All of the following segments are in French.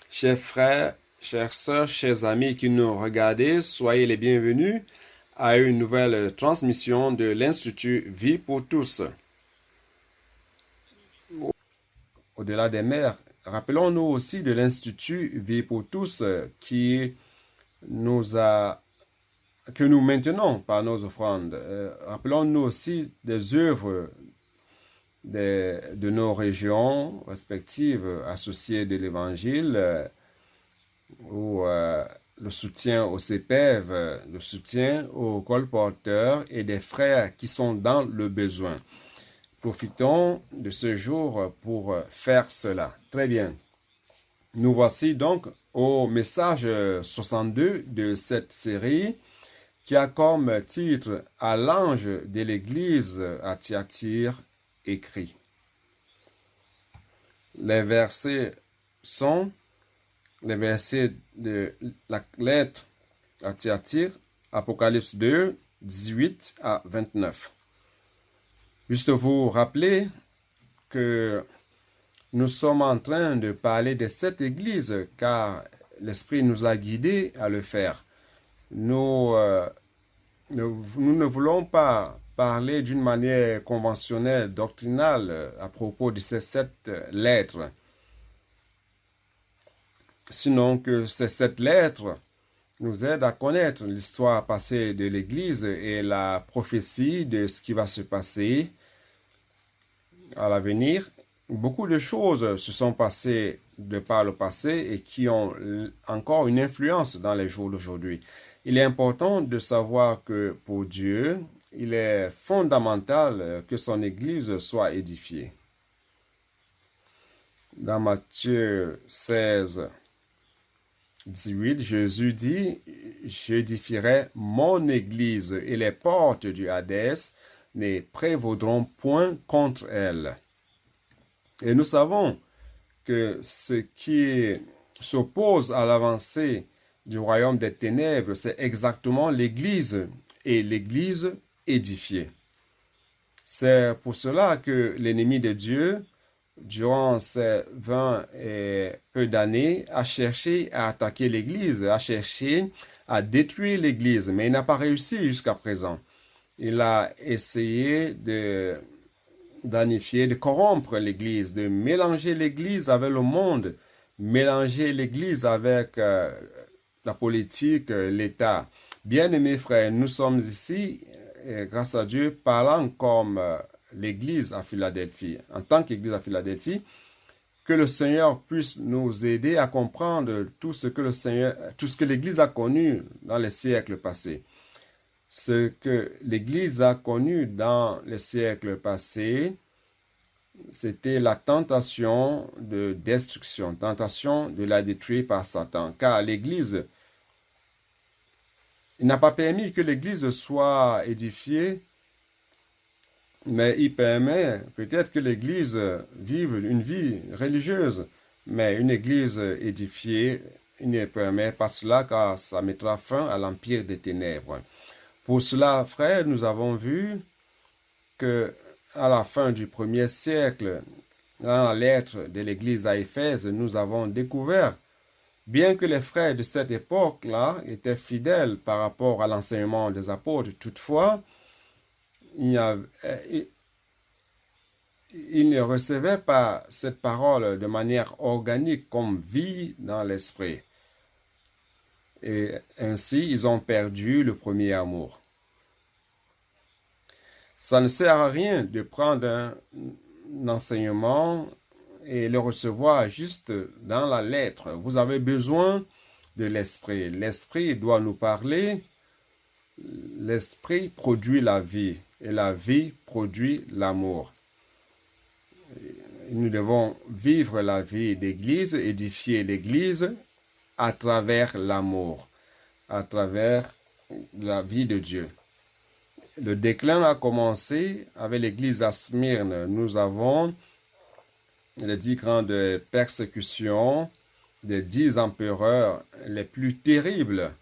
Chers frères, chères sœurs, chers amis qui nous regardez, soyez les bienvenus à une nouvelle transmission de l'Institut Vie pour tous. Au-delà des mers, rappelons-nous aussi de l'Institut Vie pour tous que nous maintenons par nos offrandes. Rappelons-nous aussi des œuvres de nos régions respectives associées de l'Évangile, ou le soutien au CPEV, le soutien aux colporteurs et des frères qui sont dans le besoin. Profitons de ce jour pour faire cela. Très bien. Nous voici donc au message 62 de cette série qui a comme titre « À l'ange de l'Église à Thyatire écrit ». Les versets sont les versets de la lettre à Thyatire, Apocalypse 2, 18 à 29. Juste vous rappeler que nous sommes en train de parler de cette église car l'Esprit nous a guidés à le faire. Nous ne voulons pas parler d'une manière conventionnelle, doctrinale à propos de ces 7 lettres. Sinon que ces 7 lettres nous aident à connaître l'histoire passée de l'Église et la prophétie de ce qui va se passer à l'avenir. Beaucoup de choses se sont passées de par le passé et qui ont encore une influence dans les jours d'aujourd'hui. Il est important de savoir que pour Dieu, il est fondamental que son Église soit édifiée. Dans Matthieu 16, 18, Jésus dit « J'édifierai mon Église et les portes du Hadès ne prévaudront point contre elle. » Et nous savons que ce qui s'oppose à l'avancée du royaume des ténèbres, c'est exactement l'Église et l'Église édifiée. C'est pour cela que l'ennemi de Dieu, durant ces 20 et peu d'années, a cherché à attaquer l'Église, a cherché à détruire l'Église, mais il n'a pas réussi jusqu'à présent. Il a essayé de d'anifier, de corrompre l'Église, de mélanger l'Église avec le monde, mélanger l'Église avec la politique, l'État. Bien-aimés frères, nous sommes ici, grâce à Dieu, parlant comme l'Église à Philadelphie, en tant qu'Église à Philadelphie, que le Seigneur puisse nous aider à comprendre tout ce que l'Église a connu dans les siècles passés. Ce que l'Église a connu dans les siècles passés, c'était la tentation de destruction, tentation de la détruire par Satan. Car l'Église, il n'a pas permis que l'Église soit édifiée, mais il permet peut-être que l'Église vive une vie religieuse, mais une Église édifiée, il ne permet pas cela car ça mettra fin à l'empire des ténèbres. Pour cela, frères, nous avons vu que à la fin du 1er siècle, dans la lettre de l'Église à Éphèse, nous avons découvert, bien que les frères de cette époque-là étaient fidèles par rapport à l'enseignement des apôtres, toutefois, ils ne recevaient pas cette parole de manière organique comme vie dans l'esprit. Et ainsi, ils ont perdu le premier amour. Ça ne sert à rien de prendre un enseignement et le recevoir juste dans la lettre. Vous avez besoin de l'esprit. L'esprit doit nous parler. L'esprit produit la vie et la vie produit l'amour. Nous devons vivre la vie d'église, édifier l'église à travers l'amour, à travers la vie de Dieu. Le déclin a commencé avec l'église à Smyrne. Nous avons les 10 grandes persécutions des 10 empereurs les plus terribles.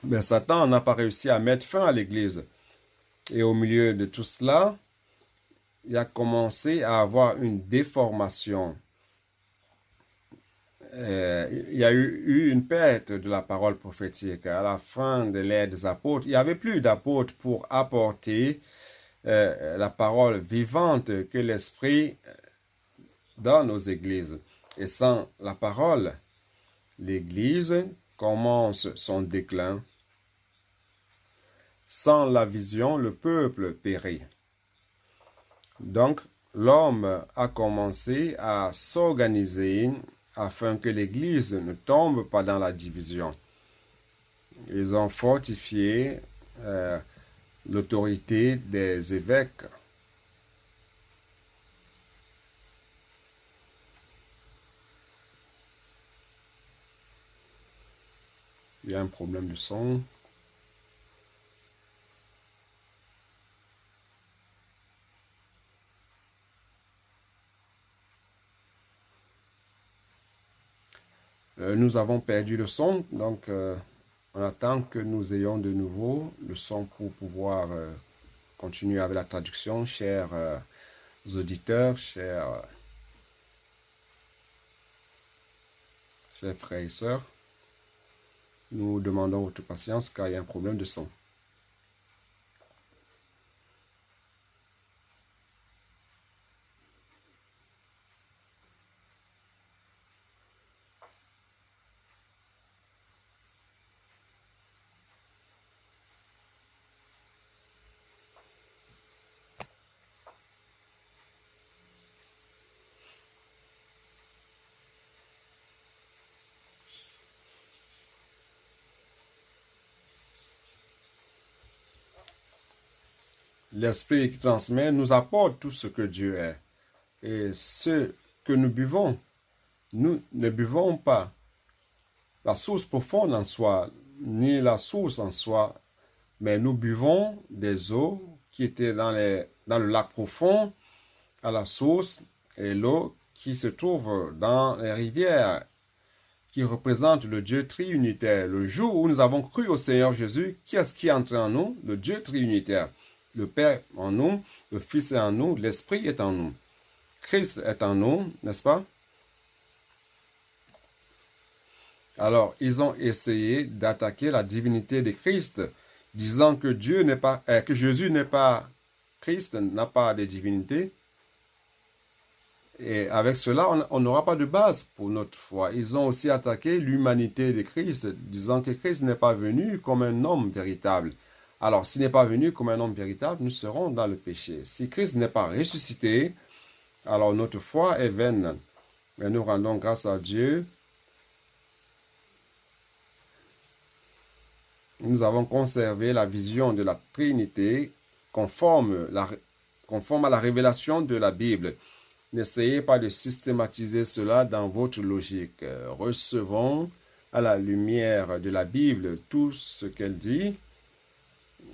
Mais Satan n'a pas réussi à mettre fin à l'église. Et au milieu de tout cela, il a commencé à avoir une déformation. Il y a eu une perte de la parole prophétique. À la fin de l'ère des apôtres, il n'y avait plus d'apôtres pour apporter la parole vivante que l'Esprit donne aux églises. Et sans la parole, l'Église commence son déclin. Sans la vision, le peuple périt. Donc, l'homme a commencé à s'organiser afin que l'Église ne tombe pas dans la division. Ils ont fortifié l'autorité des évêques. Il y a un problème de son. Nous avons perdu le son, donc on attend que nous ayons de nouveau le son pour pouvoir continuer avec la traduction. Chers auditeurs, chers frères et sœurs, nous demandons votre patience car il y a un problème de son. L'Esprit qui transmet nous apporte tout ce que Dieu est. Et ce que nous buvons, nous ne buvons pas la source profonde en soi, ni la source en soi, mais nous buvons des eaux qui étaient dans le lac profond, à la source, et l'eau qui se trouve dans les rivières, qui représente le Dieu triunitaire. Le jour où nous avons cru au Seigneur Jésus, qui est-ce qui est entré en nous? Le Dieu triunitaire. Le Père en nous, le Fils est en nous, l'Esprit est en nous. Christ est en nous, n'est-ce pas? Alors, ils ont essayé d'attaquer la divinité de Christ, disant que que Jésus n'est pas Christ, n'a pas de divinité. Et avec cela, on n'aura pas de base pour notre foi. Ils ont aussi attaqué l'humanité de Christ, disant que Christ n'est pas venu comme un homme véritable. Alors, s'il n'est pas venu comme un homme véritable, nous serons dans le péché. Si Christ n'est pas ressuscité, alors notre foi est vaine. Mais nous rendons grâce à Dieu. Nous avons conservé la vision de la Trinité conforme à la révélation de la Bible. N'essayez pas de systématiser cela dans votre logique. Recevons à la lumière de la Bible tout ce qu'elle dit.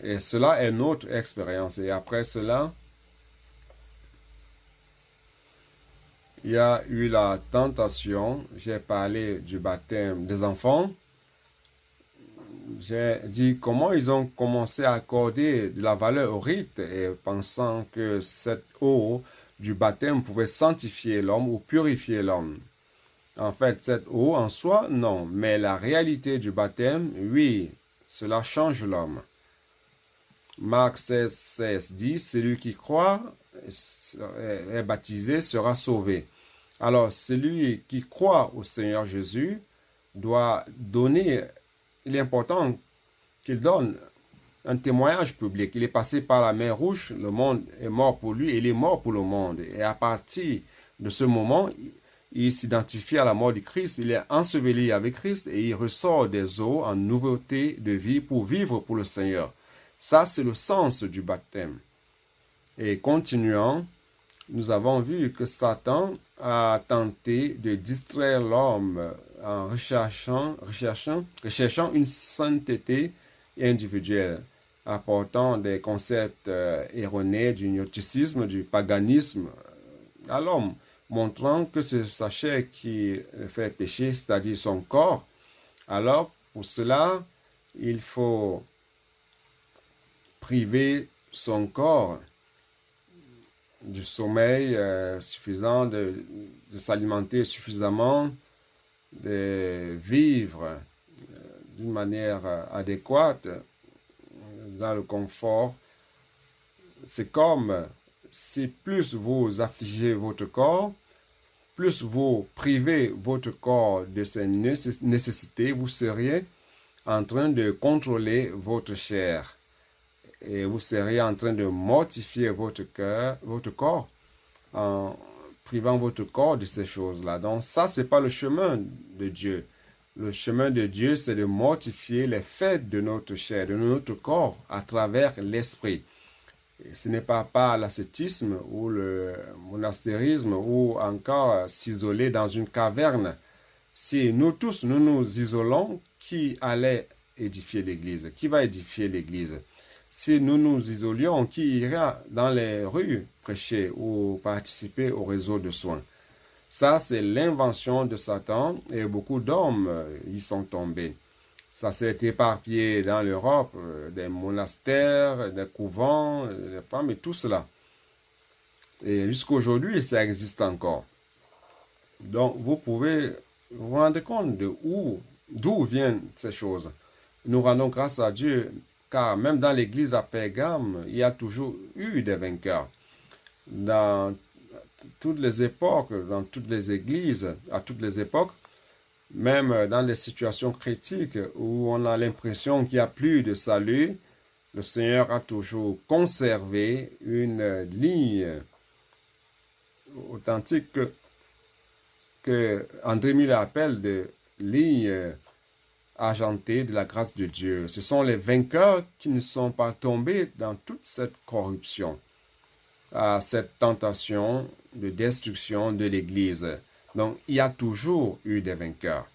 Et cela est notre expérience. Et après cela, il y a eu la tentation. J'ai parlé du baptême des enfants. J'ai dit comment ils ont commencé à accorder de la valeur au rite et pensant que cette eau du baptême pouvait sanctifier l'homme ou purifier l'homme. En fait, cette eau en soi, non. Mais la réalité du baptême, oui, cela change l'homme. Marc 16 dit, celui qui croit est baptisé sera sauvé. Alors, celui qui croit au Seigneur Jésus doit donner, il est important qu'il donne un témoignage public. Il est passé par la mer Rouge, le monde est mort pour lui, et il est mort pour le monde. Et à partir de ce moment, il s'identifie à la mort du Christ, il est enseveli avec Christ et il ressort des eaux en nouveauté de vie pour vivre pour le Seigneur. Ça, c'est le sens du baptême. Et continuant, nous avons vu que Satan a tenté de distraire l'homme en recherchant une sainteté individuelle, apportant des concepts erronés du gnosticisme, du paganisme à l'homme, montrant que c'est sa chair qui fait pécher, c'est-à-dire son corps. Alors, pour cela, il faut priver son corps du sommeil suffisant, de s'alimenter suffisamment, de vivre d'une manière adéquate dans le confort. C'est comme si plus vous affligez votre corps, plus vous privez votre corps de ses nécessités, vous seriez en train de contrôler votre chair. Et vous seriez en train de mortifier votre corps en privant votre corps de ces choses-là. Donc ça, c'est pas le chemin de Dieu. Le chemin de Dieu, c'est de mortifier les faits de notre chair, de notre corps, à travers l'esprit. Et ce n'est pas par l'ascétisme ou le monastérisme ou encore s'isoler dans une caverne. Si nous tous, nous nous isolons, qui allait édifier l'Église? Qui va édifier l'Église? Si nous nous isolions, qui ira dans les rues prêcher ou participer au réseau de soins? Ça, c'est l'invention de Satan et beaucoup d'hommes y sont tombés. Ça s'est éparpillé dans l'Europe, des monastères, des couvents, des femmes et tout cela. Et jusqu'à aujourd'hui, ça existe encore. Donc, vous pouvez vous rendre compte d'où viennent ces choses. Nous rendons grâce à Dieu, car même dans l'église à Pergame, il y a toujours eu des vainqueurs. Dans toutes les époques, dans toutes les églises, à toutes les époques, même dans les situations critiques où on a l'impression qu'il n'y a plus de salut, le Seigneur a toujours conservé une ligne authentique que André Mille appelle de ligne argentée de la grâce de Dieu. Ce sont les vainqueurs qui ne sont pas tombés dans toute cette corruption, à cette tentation de destruction de l'Église. Donc, il y a toujours eu des vainqueurs.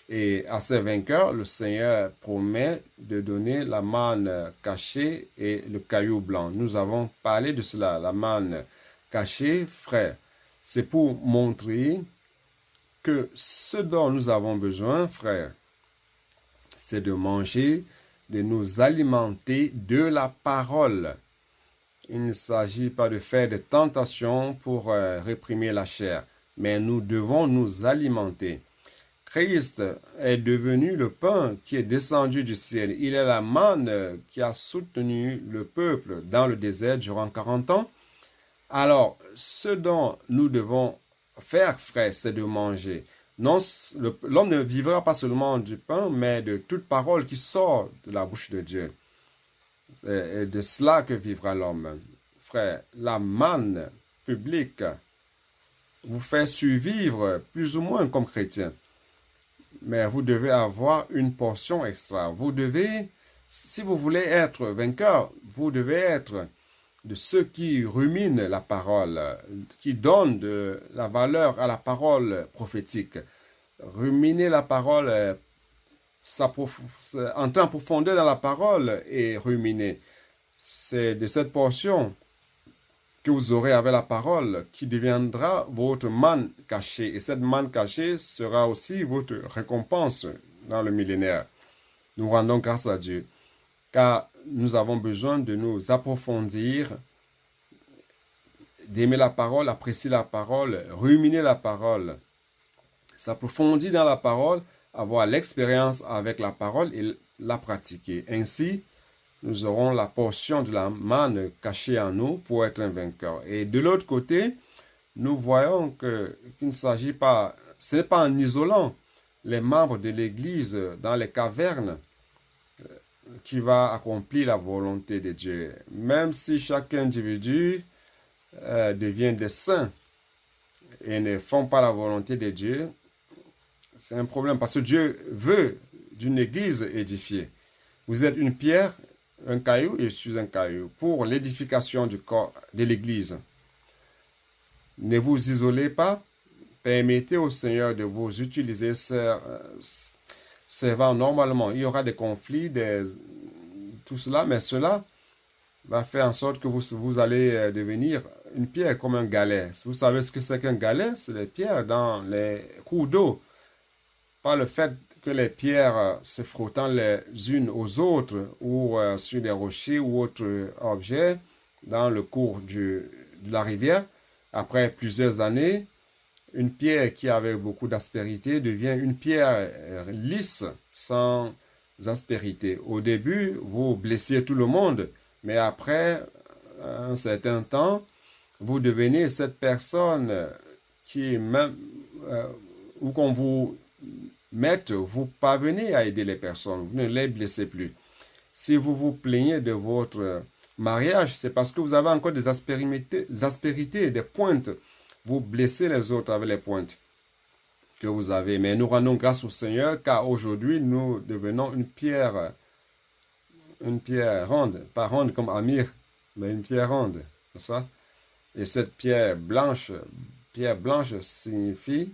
Et à ces vainqueurs, le Seigneur promet de donner la manne cachée et le caillou blanc. Nous avons parlé de cela, la manne cachée, frère. C'est pour montrer que ce dont nous avons besoin, frère, c'est de manger, de nous alimenter de la parole. Il ne s'agit pas de faire des tentations pour réprimer la chair, mais nous devons nous alimenter. Christ est devenu le pain qui est descendu du ciel. Il est la manne qui a soutenu le peuple dans le désert durant 40 ans. Alors, ce dont nous devons faire, frère, c'est de manger. L'homme ne vivra pas seulement du pain, mais de toute parole qui sort de la bouche de Dieu. C'est de cela que vivra l'homme. Frère, la manne publique vous fait survivre plus ou moins comme chrétien. Mais vous devez avoir une portion extra. Vous devez, si vous voulez être vainqueur, vous devez être de ceux qui ruminent la parole, qui donnent de la valeur à la parole prophétique. Ruminer la parole, entrer en profondeur dans la parole et ruminer. C'est de cette portion que vous aurez avec la parole qui deviendra votre manne cachée. Et cette manne cachée sera aussi votre récompense dans le millénaire. Nous rendons grâce à Dieu, car nous avons besoin de nous approfondir, d'aimer la parole, apprécier la parole, ruminer la parole, s'approfondir dans la parole, avoir l'expérience avec la parole et la pratiquer. Ainsi, nous aurons la portion de la manne cachée en nous pour être un vainqueur. Et de l'autre côté, nous voyons qu'il ne s'agit pas, ce n'est pas en isolant les membres de l'Église dans les cavernes qui va accomplir la volonté de Dieu. Même si chaque individu devient des saints et ne font pas la volonté de Dieu, c'est un problème parce que Dieu veut d'une Église édifiée. Vous êtes une pierre, un caillou et je suis un caillou pour l'édification du corps de l'Église. Ne vous isolez pas. Permettez au Seigneur de vous utiliser servant normalement. Il y aura des conflits, tout cela, mais cela va faire en sorte que vous allez devenir une pierre comme un galet. Vous savez ce que c'est qu'un galet? C'est les pierres dans les cours d'eau. Pas le fait que les pierres se frottant les unes aux autres ou sur des rochers ou autres objets dans le cours de la rivière. Après plusieurs années, une pierre qui avait beaucoup d'aspérité devient une pierre lisse, sans aspérité. Au début, vous blessiez tout le monde, mais après un certain temps, vous devenez cette personne qui, même où qu'on vous mette, vous parvenez à aider les personnes, vous ne les blessez plus. Si vous vous plaignez de votre mariage, c'est parce que vous avez encore des aspérités, des pointes. Vous blessez les autres avec les pointes que vous avez. Mais nous rendons grâce au Seigneur car aujourd'hui nous devenons une pierre ronde. Pas ronde comme Amir, mais une pierre ronde. C'est ça? Et cette pierre blanche signifie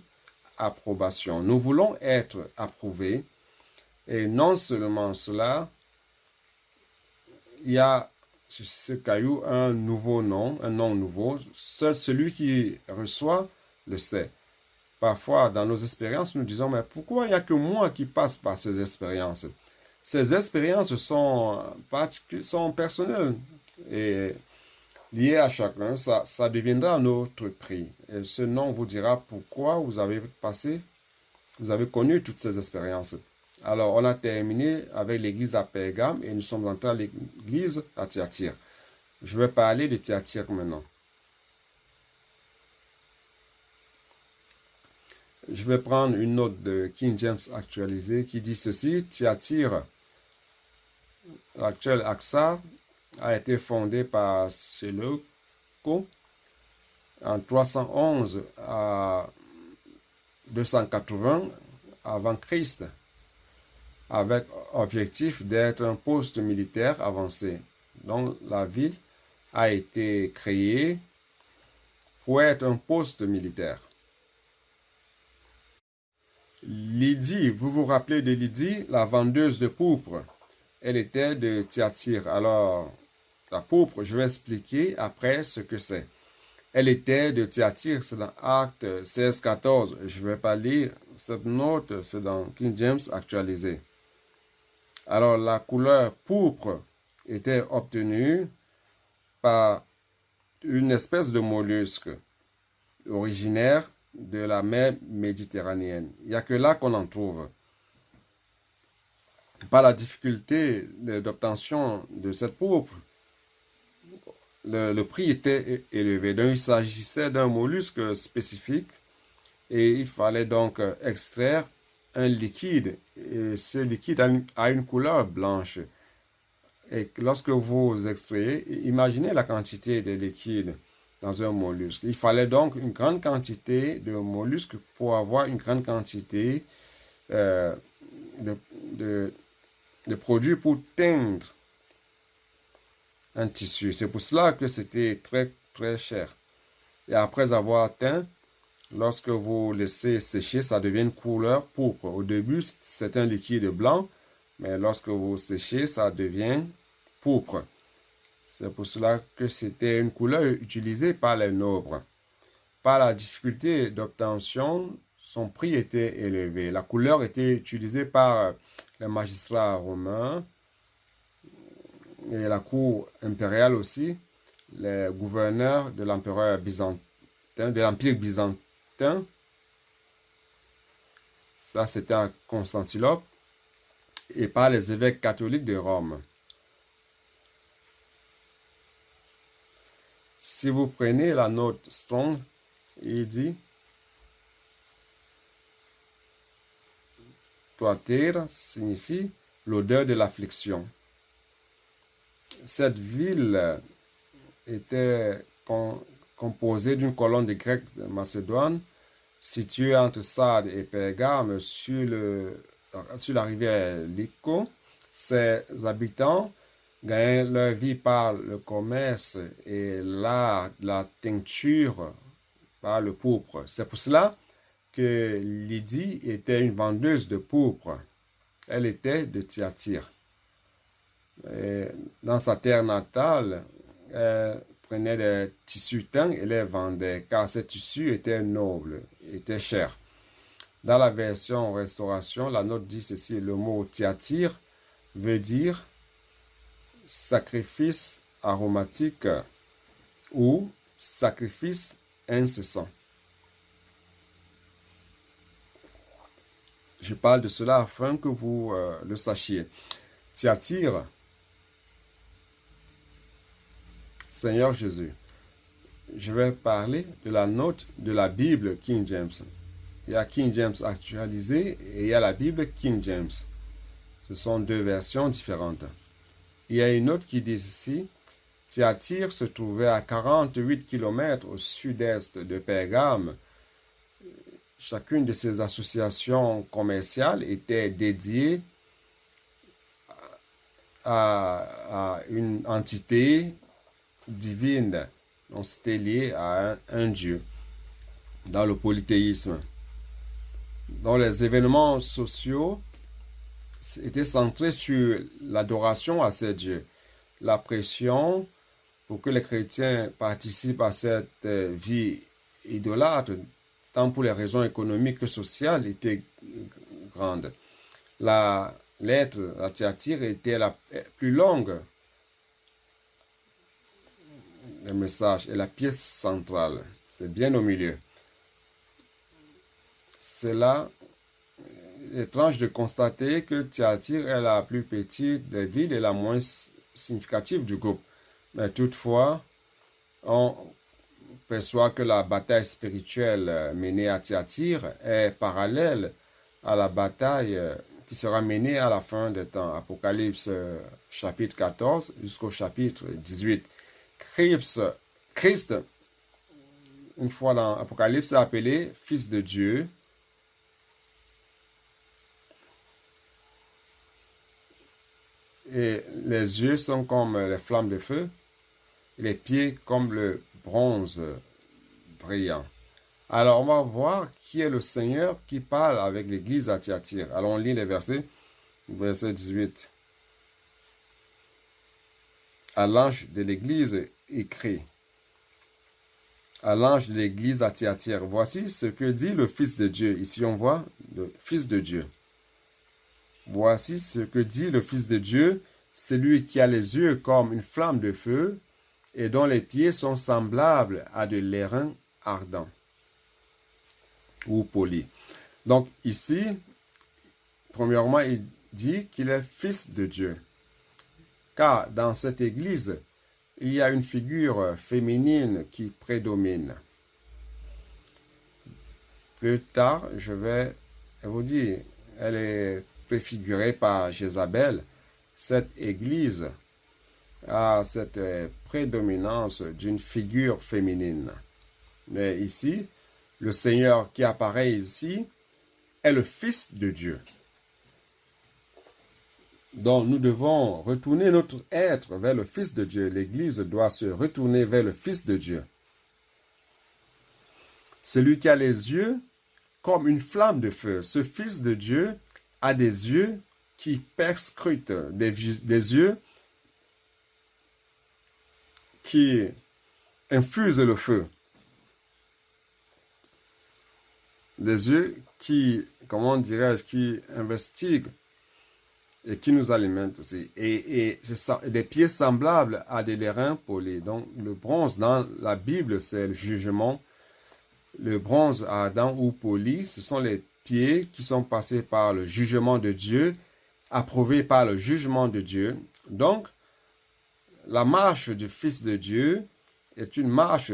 approbation. Nous voulons être approuvés. Et non seulement cela, il y a sur ce caillou un nouveau nom, un nom nouveau. Seul celui qui reçoit le sait. Parfois, dans nos expériences, nous disons, mais pourquoi il n'y a que moi qui passe par ces expériences? Ces expériences sont personnelles et liées à chacun. Ça deviendra notre prix. Et ce nom vous dira pourquoi vous avez connu toutes ces expériences. Alors, on a terminé avec l'église à Pergame et nous sommes entrés à l'église à Thyatire. Je vais parler de Thyatire maintenant. Je vais prendre une note de King James actualisée qui dit ceci. Thyatire, l'actuel Aksar, a été fondé par Séleuco en 311 à 280 avant Christ, avec objectif d'être un poste militaire avancé. Donc la ville a été créée pour être un poste militaire. Lydie, vous vous rappelez de Lydie, la vendeuse de pourpre? Elle était de Thyatire. Alors, la pourpre, je vais expliquer après ce que c'est. Elle était de Thyatire, c'est dans Acte 16-14. Je ne vais pas lire cette note, c'est dans King James actualisé. Alors, la couleur pourpre était obtenue par une espèce de mollusque originaire de la mer Méditerranéenne. Il n'y a que là qu'on en trouve. Par la difficulté d'obtention de cette pourpre, le prix était élevé. Donc, il s'agissait d'un mollusque spécifique et il fallait donc extraire un liquide. Et ce liquide a une couleur blanche. Et lorsque vous extrayez, imaginez la quantité de liquide dans un mollusque. Il fallait donc une grande quantité de mollusques pour avoir une grande quantité de produits pour teindre un tissu. C'est pour cela que c'était très, très cher. Et après avoir teint, lorsque vous laissez sécher, ça devient une couleur pourpre. Au début, c'est un liquide blanc, mais lorsque vous séchez, ça devient pourpre. C'est pour cela que c'était une couleur utilisée par les nobles. Par la difficulté d'obtention, son prix était élevé. La couleur était utilisée par les magistrats romains et la cour impériale aussi, les gouverneurs de l'empereur byzantin, de l'empire byzantin. Ça, c'était à Constantinople. Et par les évêques catholiques de Rome. Si vous prenez la note Strong, il dit Thyatire signifie l'odeur de l'affliction. Cette ville était composée d'une colonne de Grecs de Macédoine située entre Sardes et Pergame sur la rivière Lyco. Ses habitants gagnaient leur vie par le commerce et l'art de la teinture par le pourpre. C'est pour cela que Lydie était une vendeuse de pourpre. Elle était de Thyatire. Et dans sa terre natale, elle prenait des tissus teints et les vendait, car ces tissus étaient nobles, étaient chers. Dans la version restauration, la note dit ceci, le mot Thyatire veut dire sacrifice aromatique ou sacrifice incessant. Je parle de cela afin que vous le sachiez. Thyatire, Seigneur Jésus. Je vais parler de la note de la Bible King James. Il y a King James actualisé et il y a la Bible King James. Ce sont deux versions différentes. Il y a une note qui dit ici, Thyatire se trouvait à 48 km au sud-est de Pergame. Chacune de ces associations commerciales était dédiée à une entité divine. Donc, c'était lié à un Dieu dans le polythéisme. Dans les événements sociaux, était centré sur l'adoration à ces dieux. La pression pour que les chrétiens participent à cette vie idolâtre, tant pour les raisons économiques que sociales, était grande. La lettre à Thyatire était la plus longue le message est la pièce centrale. C'est bien au milieu. C'est là étrange de constater que Thyatire est la plus petite des villes et la moins significative du groupe. Mais toutefois, on perçoit que la bataille spirituelle menée à Thyatire est parallèle à la bataille qui sera menée à la fin des temps. Apocalypse chapitre 14 jusqu'au chapitre 18. Christ, une fois dans Apocalypse, est appelé Fils de Dieu. Et les yeux sont comme les flammes de feu, et les pieds comme le bronze brillant. Alors, on va voir qui est le Seigneur qui parle avec l'église à Thyatire. Alors, on lit les versets. Verset 18. À l'ange de l'église écrit. À l'ange de l'église à Thyatire. Voici ce que dit le Fils de Dieu. Ici, on voit le Fils de Dieu. Voici ce que dit le Fils de Dieu, celui qui a les yeux comme une flamme de feu et dont les pieds sont semblables à de l'airain ardent ou poli. Donc ici, premièrement, il dit qu'il est Fils de Dieu. Car dans cette église, il y a une figure féminine qui prédomine. Plus tard, je vais vous dire, elle est préfigurée par Jézabel. Cette église a cette prédominance d'une figure féminine. Mais ici, le Seigneur qui apparaît ici est le Fils de Dieu. Donc, nous devons retourner notre être vers le Fils de Dieu. L'Église doit se retourner vers le Fils de Dieu. Celui qui a les yeux comme une flamme de feu. Ce Fils de Dieu a des yeux qui perscrutent, des yeux qui infusent le feu. Des yeux qui, comment dirais-je, qui investiguent et qui nous alimentent aussi. Et c'est ça, des pieds semblables à des airains polis. Donc, le bronze dans la Bible, c'est le jugement. Le bronze ardent ou poli, ce sont les pieds qui sont passés par le jugement de Dieu, approuvés par le jugement de Dieu. Donc, la marche du Fils de Dieu est une marche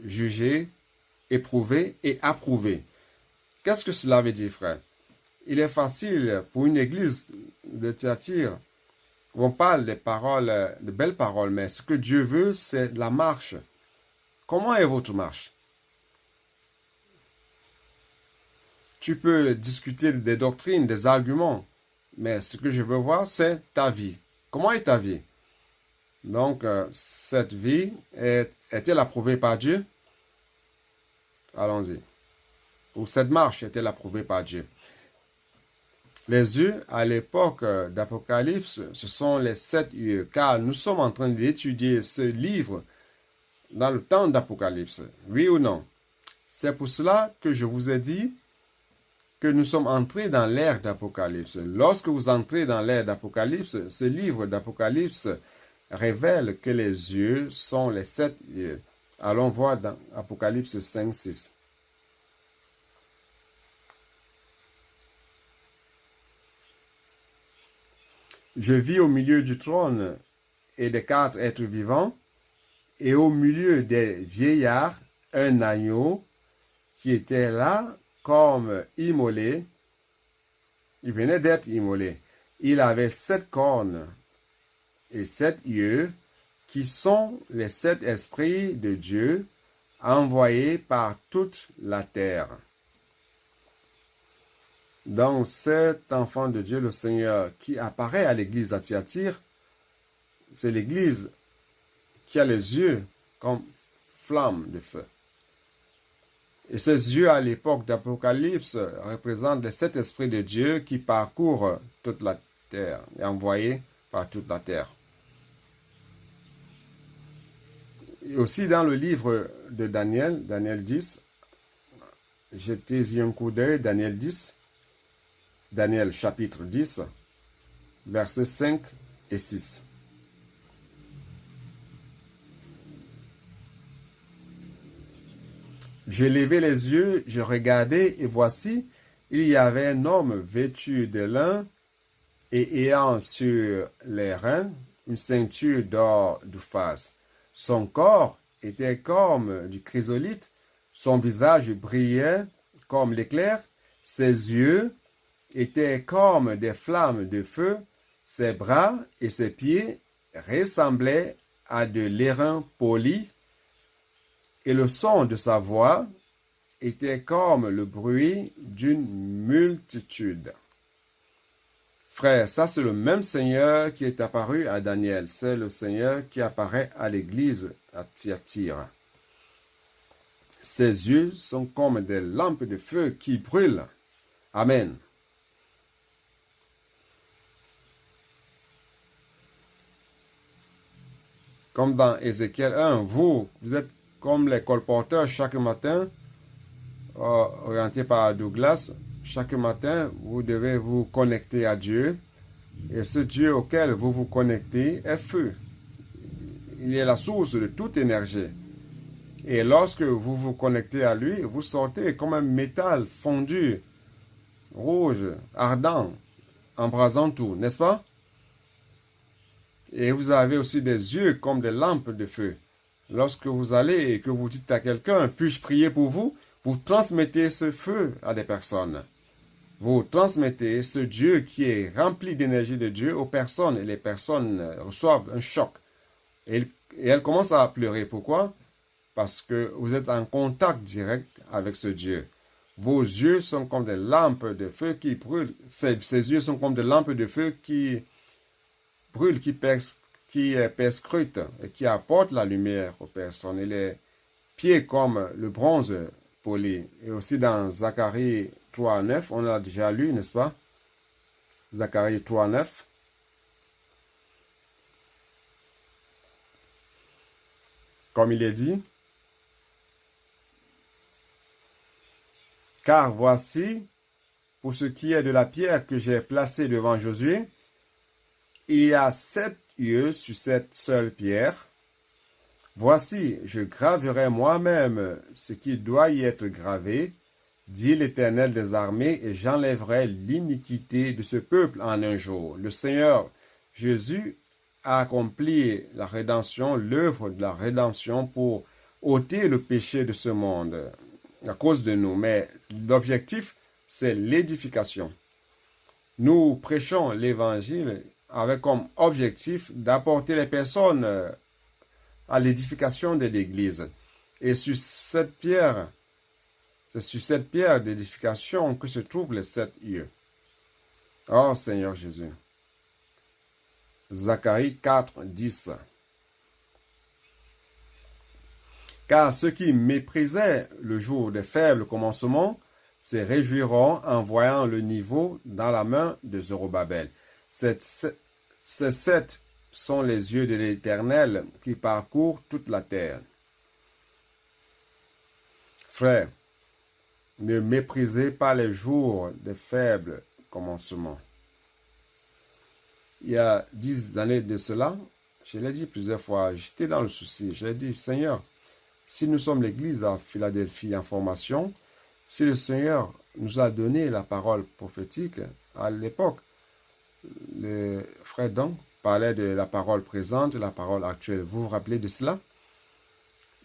jugée, éprouvée et approuvée. Qu'est-ce que cela veut dire, frère? Il est facile pour une église de Thyatire. On parle des paroles, de belles paroles, mais ce que Dieu veut, c'est la marche. Comment est votre marche? Tu peux discuter des doctrines, des arguments, mais ce que je veux voir, c'est ta vie. Comment est ta vie? Donc, cette vie est-elle approuvée par Dieu? Allons-y. Ou cette marche est-elle approuvée par Dieu? Les yeux, à l'époque d'Apocalypse, ce sont les 7 yeux, car nous sommes en train d'étudier ce livre dans le temps d'Apocalypse. Oui ou non? C'est pour cela que je vous ai dit que nous sommes entrés dans l'ère d'Apocalypse. Lorsque vous entrez dans l'ère d'Apocalypse, ce livre d'Apocalypse révèle que les yeux sont les 7 yeux. Allons voir dans Apocalypse 5, 6. Je vis au milieu du trône et des 4 êtres vivants, et au milieu des vieillards, un agneau qui était là comme immolé. Il venait d'être immolé. Il avait 7 cornes et 7 yeux, qui sont les 7 esprits de Dieu envoyés par toute la terre. Donc, cet enfant de Dieu, le Seigneur, qui apparaît à l'église à Thyatire, c'est l'église qui a les yeux comme flammes de feu. Et ces yeux à l'époque d'Apocalypse représentent les 7 esprits de Dieu qui parcourent toute la terre et envoyés par toute la terre. Et aussi dans le livre de Daniel, Daniel 10, jetez-y un coup d'œil, Daniel 10, Daniel chapitre 10, versets 5 et 6. J'ai levé les yeux, je regardais, et voici, il y avait un homme vêtu de lin et ayant sur les reins une ceinture d'or d'Uphaz. Son corps était comme du chrysolite, son visage brillait comme l'éclair, ses yeux étaient comme des flammes de feu, ses bras et ses pieds ressemblaient à de l'airain poli, et le son de sa voix était comme le bruit d'une multitude. Frère, ça c'est le même Seigneur qui est apparu à Daniel. C'est le Seigneur qui apparaît à l'église à Thyatire. Ses yeux sont comme des lampes de feu qui brûlent. Amen. Comme dans Ézéchiel 1, vous êtes comme les colporteurs chaque matin, orientés par Douglas. Chaque matin, vous devez vous connecter à Dieu. Et ce Dieu auquel vous vous connectez est feu. Il est la source de toute énergie. Et lorsque vous vous connectez à lui, vous sortez comme un métal fondu, rouge, ardent, embrasant tout, n'est-ce pas? Et vous avez aussi des yeux comme des lampes de feu. Lorsque vous allez et que vous dites à quelqu'un, puis-je prier pour vous? Vous transmettez ce feu à des personnes. Vous transmettez ce Dieu qui est rempli d'énergie de Dieu aux personnes, et les personnes reçoivent un choc. Et elles commencent à pleurer. Pourquoi? Parce que vous êtes en contact direct avec ce Dieu. Vos yeux sont comme des lampes de feu qui brûlent. Ces yeux sont comme des lampes de feu qui brûlent, qui perscrutent et qui apportent la lumière aux personnes. Et les pieds comme le bronze poli. Et aussi dans Zacharie 3.9, on l'a déjà lu, n'est-ce pas? Zacharie 3.9. Comme il est dit, car voici, pour ce qui est de la pierre que j'ai placée devant Josué, il y a 7 yeux sur cette seule pierre. Voici, je graverai moi-même ce qui doit y être gravé, dit l'Éternel des armées, et j'enlèverai l'iniquité de ce peuple en un jour. Le Seigneur Jésus a accompli la rédemption, l'œuvre de la rédemption pour ôter le péché de ce monde à cause de nous. Mais l'objectif, c'est l'édification. Nous prêchons l'Évangile avec comme objectif d'apporter les personnes à l'édification de l'Église. Et sur cette pierre, c'est sur cette pierre d'édification que se trouvent les 7 yeux. Oh Seigneur Jésus. Zacharie 4, 10. Car ceux qui méprisaient le jour des faibles commencements se réjouiront en voyant le niveau dans la main de Zorobabel. Ces 7 sont les yeux de l'Éternel qui parcourent toute la terre. Frères, ne méprisez pas les jours des faibles commencements. Il y a 10 années de cela, je l'ai dit plusieurs fois, j'étais dans le souci. J'ai dit, Seigneur, si nous sommes l'église à Philadelphie en formation, si le Seigneur nous a donné la parole prophétique, à l'époque, le frère Don parlait de la parole présente et la parole actuelle. Vous vous rappelez de cela?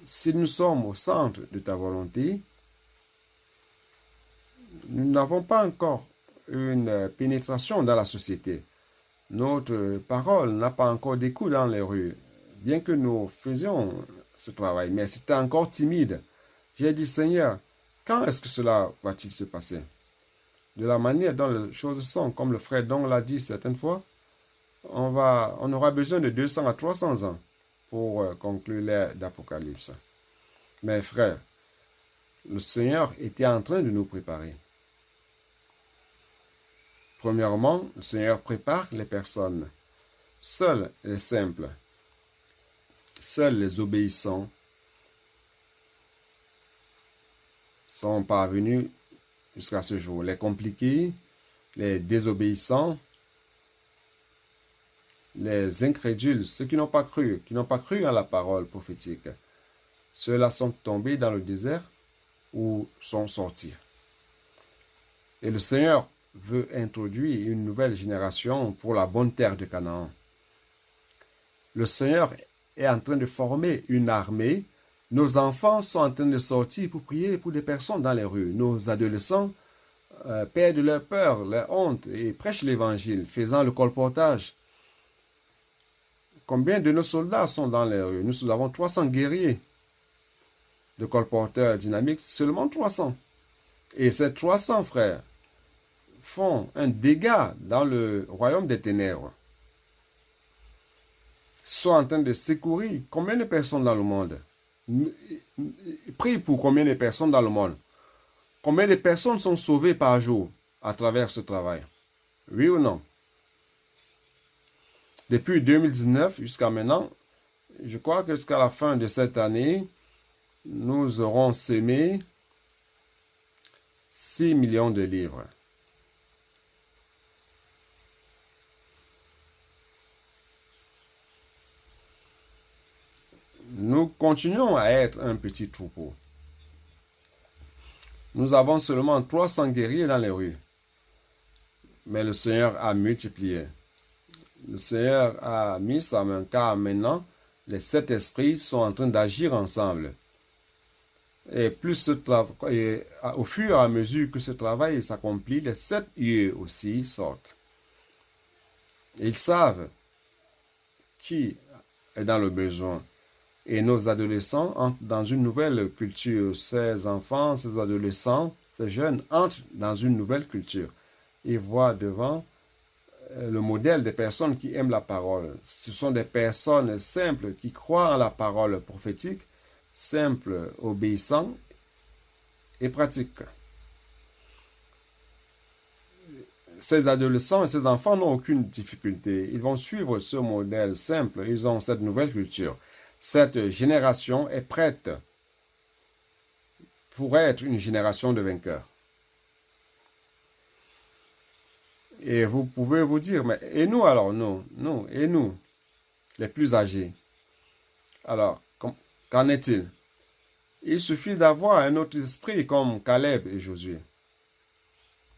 Si nous sommes au centre de ta volonté, nous n'avons pas encore une pénétration dans la société. Notre parole n'a pas encore d'écho dans les rues, bien que nous faisions ce travail, mais c'était encore timide. J'ai dit, Seigneur, quand est-ce que cela va-t-il se passer? De la manière dont les choses sont, comme le frère Don l'a dit certaines fois, on aura besoin de 200 à 300 ans pour conclure l'ère d'Apocalypse. Mais frères, le Seigneur était en train de nous préparer. Premièrement, le Seigneur prépare les personnes. Seuls les simples, seuls les obéissants sont parvenus jusqu'à ce jour. Les compliqués, les désobéissants, les incrédules, ceux qui n'ont pas cru à la parole prophétique, ceux-là sont tombés dans le désert ou sont sortis. Et le Seigneur veut introduire une nouvelle génération pour la bonne terre de Canaan. Le Seigneur est en train de former une armée. Nos enfants sont en train de sortir pour prier pour des personnes dans les rues. Nos adolescents perdent leur peur, leur honte et prêchent l'évangile, faisant le colportage. Combien de nos soldats sont dans les rues? Nous avons 300 guerriers de colporteurs dynamiques, seulement 300. Et ces 300 frères font un dégât dans le royaume des ténèbres. Ils sont en train de secourir combien de personnes dans le monde? Prie pour combien de personnes dans le monde? Combien de personnes sont sauvées par jour à travers ce travail? Oui ou non? Depuis 2019 jusqu'à maintenant, je crois que jusqu'à la fin de cette année, nous aurons semé 6 millions de livres. Nous continuons à être un petit troupeau. Nous avons seulement 300 guerriers dans les rues. Mais le Seigneur a multiplié. Le Seigneur a mis sa main, car maintenant, les 7 esprits sont en train d'agir ensemble. Et au fur et à mesure que ce travail s'accomplit, les 7 yeux aussi sortent. Ils savent qui est dans le besoin. Et nos adolescents entrent dans une nouvelle culture. Ces enfants, ces adolescents, ces jeunes entrent dans une nouvelle culture. Ils voient devant le modèle des personnes qui aiment la parole. Ce sont des personnes simples qui croient en la parole prophétique, simples, obéissants et pratiques. Ces adolescents et ces enfants n'ont aucune difficulté. Ils vont suivre ce modèle simple. Ils ont cette nouvelle culture. Cette génération est prête pour être une génération de vainqueurs. Et vous pouvez vous dire, mais et nous alors, nous, et nous, les plus âgés? Alors, qu'en est-il? Il suffit d'avoir un autre esprit comme Caleb et Josué.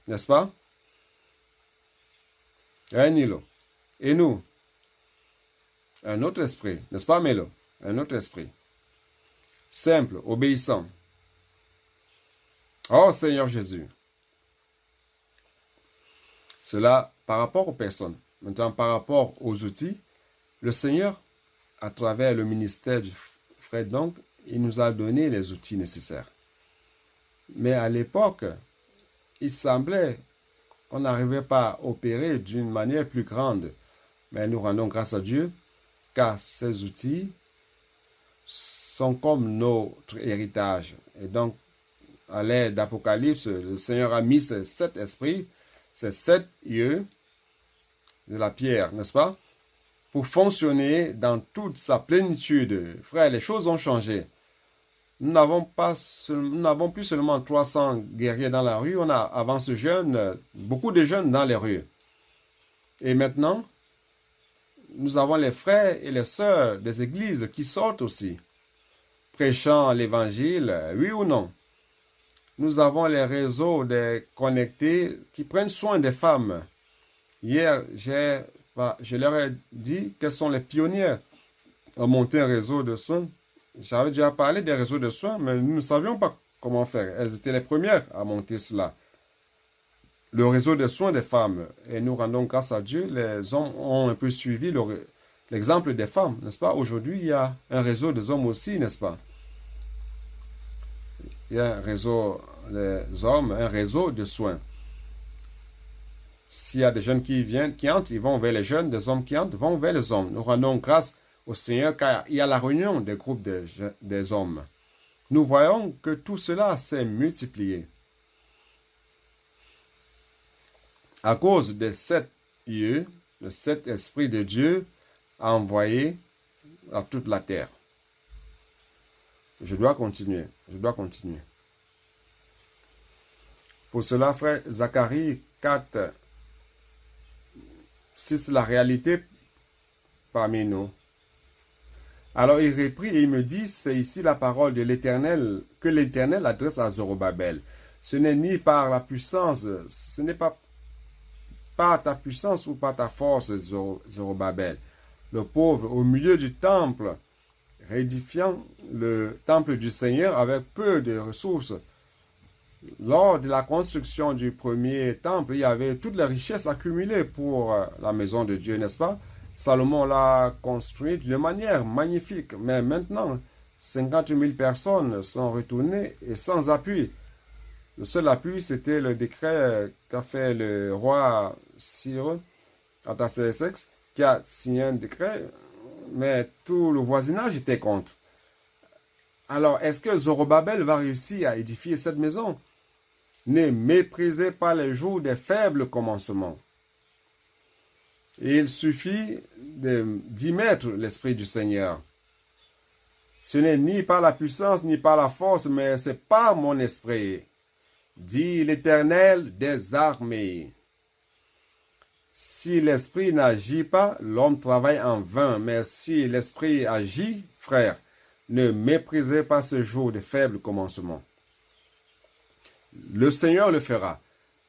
N'est-ce pas? Nilo. Et nous? Un autre esprit, n'est-ce pas, Mélo? Un autre esprit. Simple, obéissant. Oh Seigneur Jésus. Cela par rapport aux personnes. Maintenant, par rapport aux outils, le Seigneur, à travers le ministère du frère donc, il nous a donné les outils nécessaires. Mais à l'époque, il semblait qu'on n'arrivait pas à opérer d'une manière plus grande. Mais nous rendons grâce à Dieu, car ces outils sont comme notre héritage. Et donc, à l'aide d'Apocalypse, le Seigneur a mis ces 7 esprits, ces 7 yeux de la pierre, n'est-ce pas? Pour fonctionner dans toute sa plénitude. Frère, les choses ont changé. Nous n'avons plus seulement 300 guerriers dans la rue, on a avant ce jeune, beaucoup de jeunes dans les rues. Et maintenant, nous avons les frères et les sœurs des églises qui sortent aussi, prêchant l'évangile, oui ou non. Nous avons les réseaux des connectés qui prennent soin des femmes. Hier, je leur ai dit quels sont les pionniers à monter un réseau de soins. J'avais déjà parlé des réseaux de soins, mais nous ne savions pas comment faire. Elles étaient les premières à monter cela. Le réseau de soins des femmes. Et nous rendons grâce à Dieu. Les hommes ont un peu suivi l'exemple des femmes, n'est-ce pas? Aujourd'hui, il y a un réseau des hommes aussi, n'est-ce pas? Il y a un réseau des hommes, un réseau de soins. S'il y a des jeunes qui entrent, ils vont vers les jeunes, des hommes qui entrent, vont vers les hommes. Nous rendons grâce au Seigneur car il y a la réunion des groupes des hommes. Nous voyons que tout cela s'est multiplié. À cause de 7 yeux, le 7 esprits de Dieu a envoyé à toute la terre. Je dois continuer. Pour cela, frère, Zacharie 4, 6, la réalité parmi nous. Alors il reprit et il me dit, c'est ici la parole de l'Éternel, que l'Éternel adresse à Zorobabel. Ce n'est ni par la puissance, ce n'est pas par ta puissance ou par ta force, Zorobabel. Le pauvre au milieu du temple, réédifiant le temple du Seigneur avec peu de ressources. Lors de la construction du premier temple, il y avait toutes les richesses accumulées pour la maison de Dieu, n'est-ce pas? Salomon l'a construit d'une manière magnifique, mais maintenant, 50 000 personnes sont retournées et sans appui. Le seul appui, c'était le décret qu'a fait le roi Cyrus Artaxerxès, qui a signé un décret, mais tout le voisinage était contre. Alors, est-ce que Zorobabel va réussir à édifier cette maison? Ne méprisez pas les jours des faibles commencements. Et il suffit d'y mettre l'Esprit du Seigneur. Ce n'est ni par la puissance, ni par la force, mais c'est par mon esprit, dit l'Éternel des armées. Si l'Esprit n'agit pas, l'homme travaille en vain, mais si l'Esprit agit, frère, ne méprisez pas ce jour de faible commencement. Le Seigneur le fera.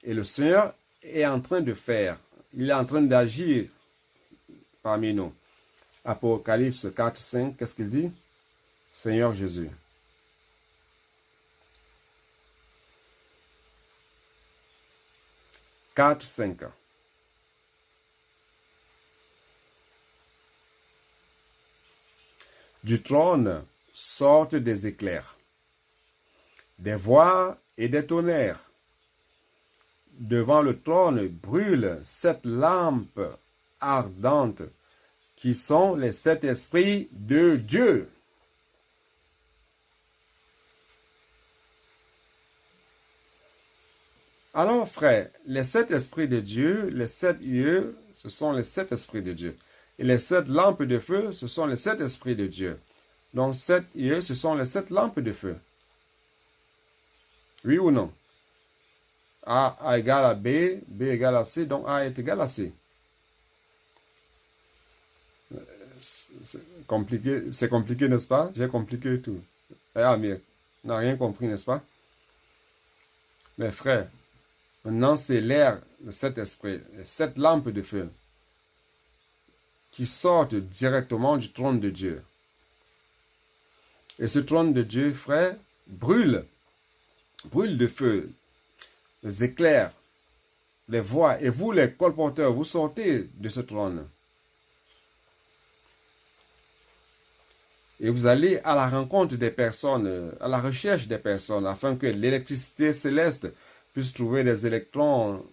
Et le Seigneur est en train de faire. Il est en train d'agir parmi nous. Apocalypse 4, 5, qu'est-ce qu'il dit? Seigneur Jésus. « 4, 5. Du trône sortent des éclairs, des voix et des tonnerres. Devant le trône brûlent 7 lampes ardentes qui sont les 7 esprits de Dieu. Alors, frère, les 7 esprits de Dieu, les 7 yeux, ce sont les 7 esprits de Dieu. Et les 7 lampes de feu, ce sont les 7 esprits de Dieu. Donc, 7 yeux, ce sont les 7 lampes de feu. Oui ou non? A égale à B, B égale à C, donc A est égal à C. C'est compliqué, n'est-ce pas? J'ai compliqué tout. Ah, mais on n'a rien compris, n'est-ce pas? Mais frère, maintenant c'est l'air de cet esprit, cette lampe de feu qui sortent directement du trône de Dieu. Et ce trône de Dieu, frère, brûle de feu, les éclairs, les voix, et vous les colporteurs, vous sortez de ce trône. Et vous allez à la rencontre des personnes, à la recherche des personnes, afin que l'électricité céleste puisse trouver des électrons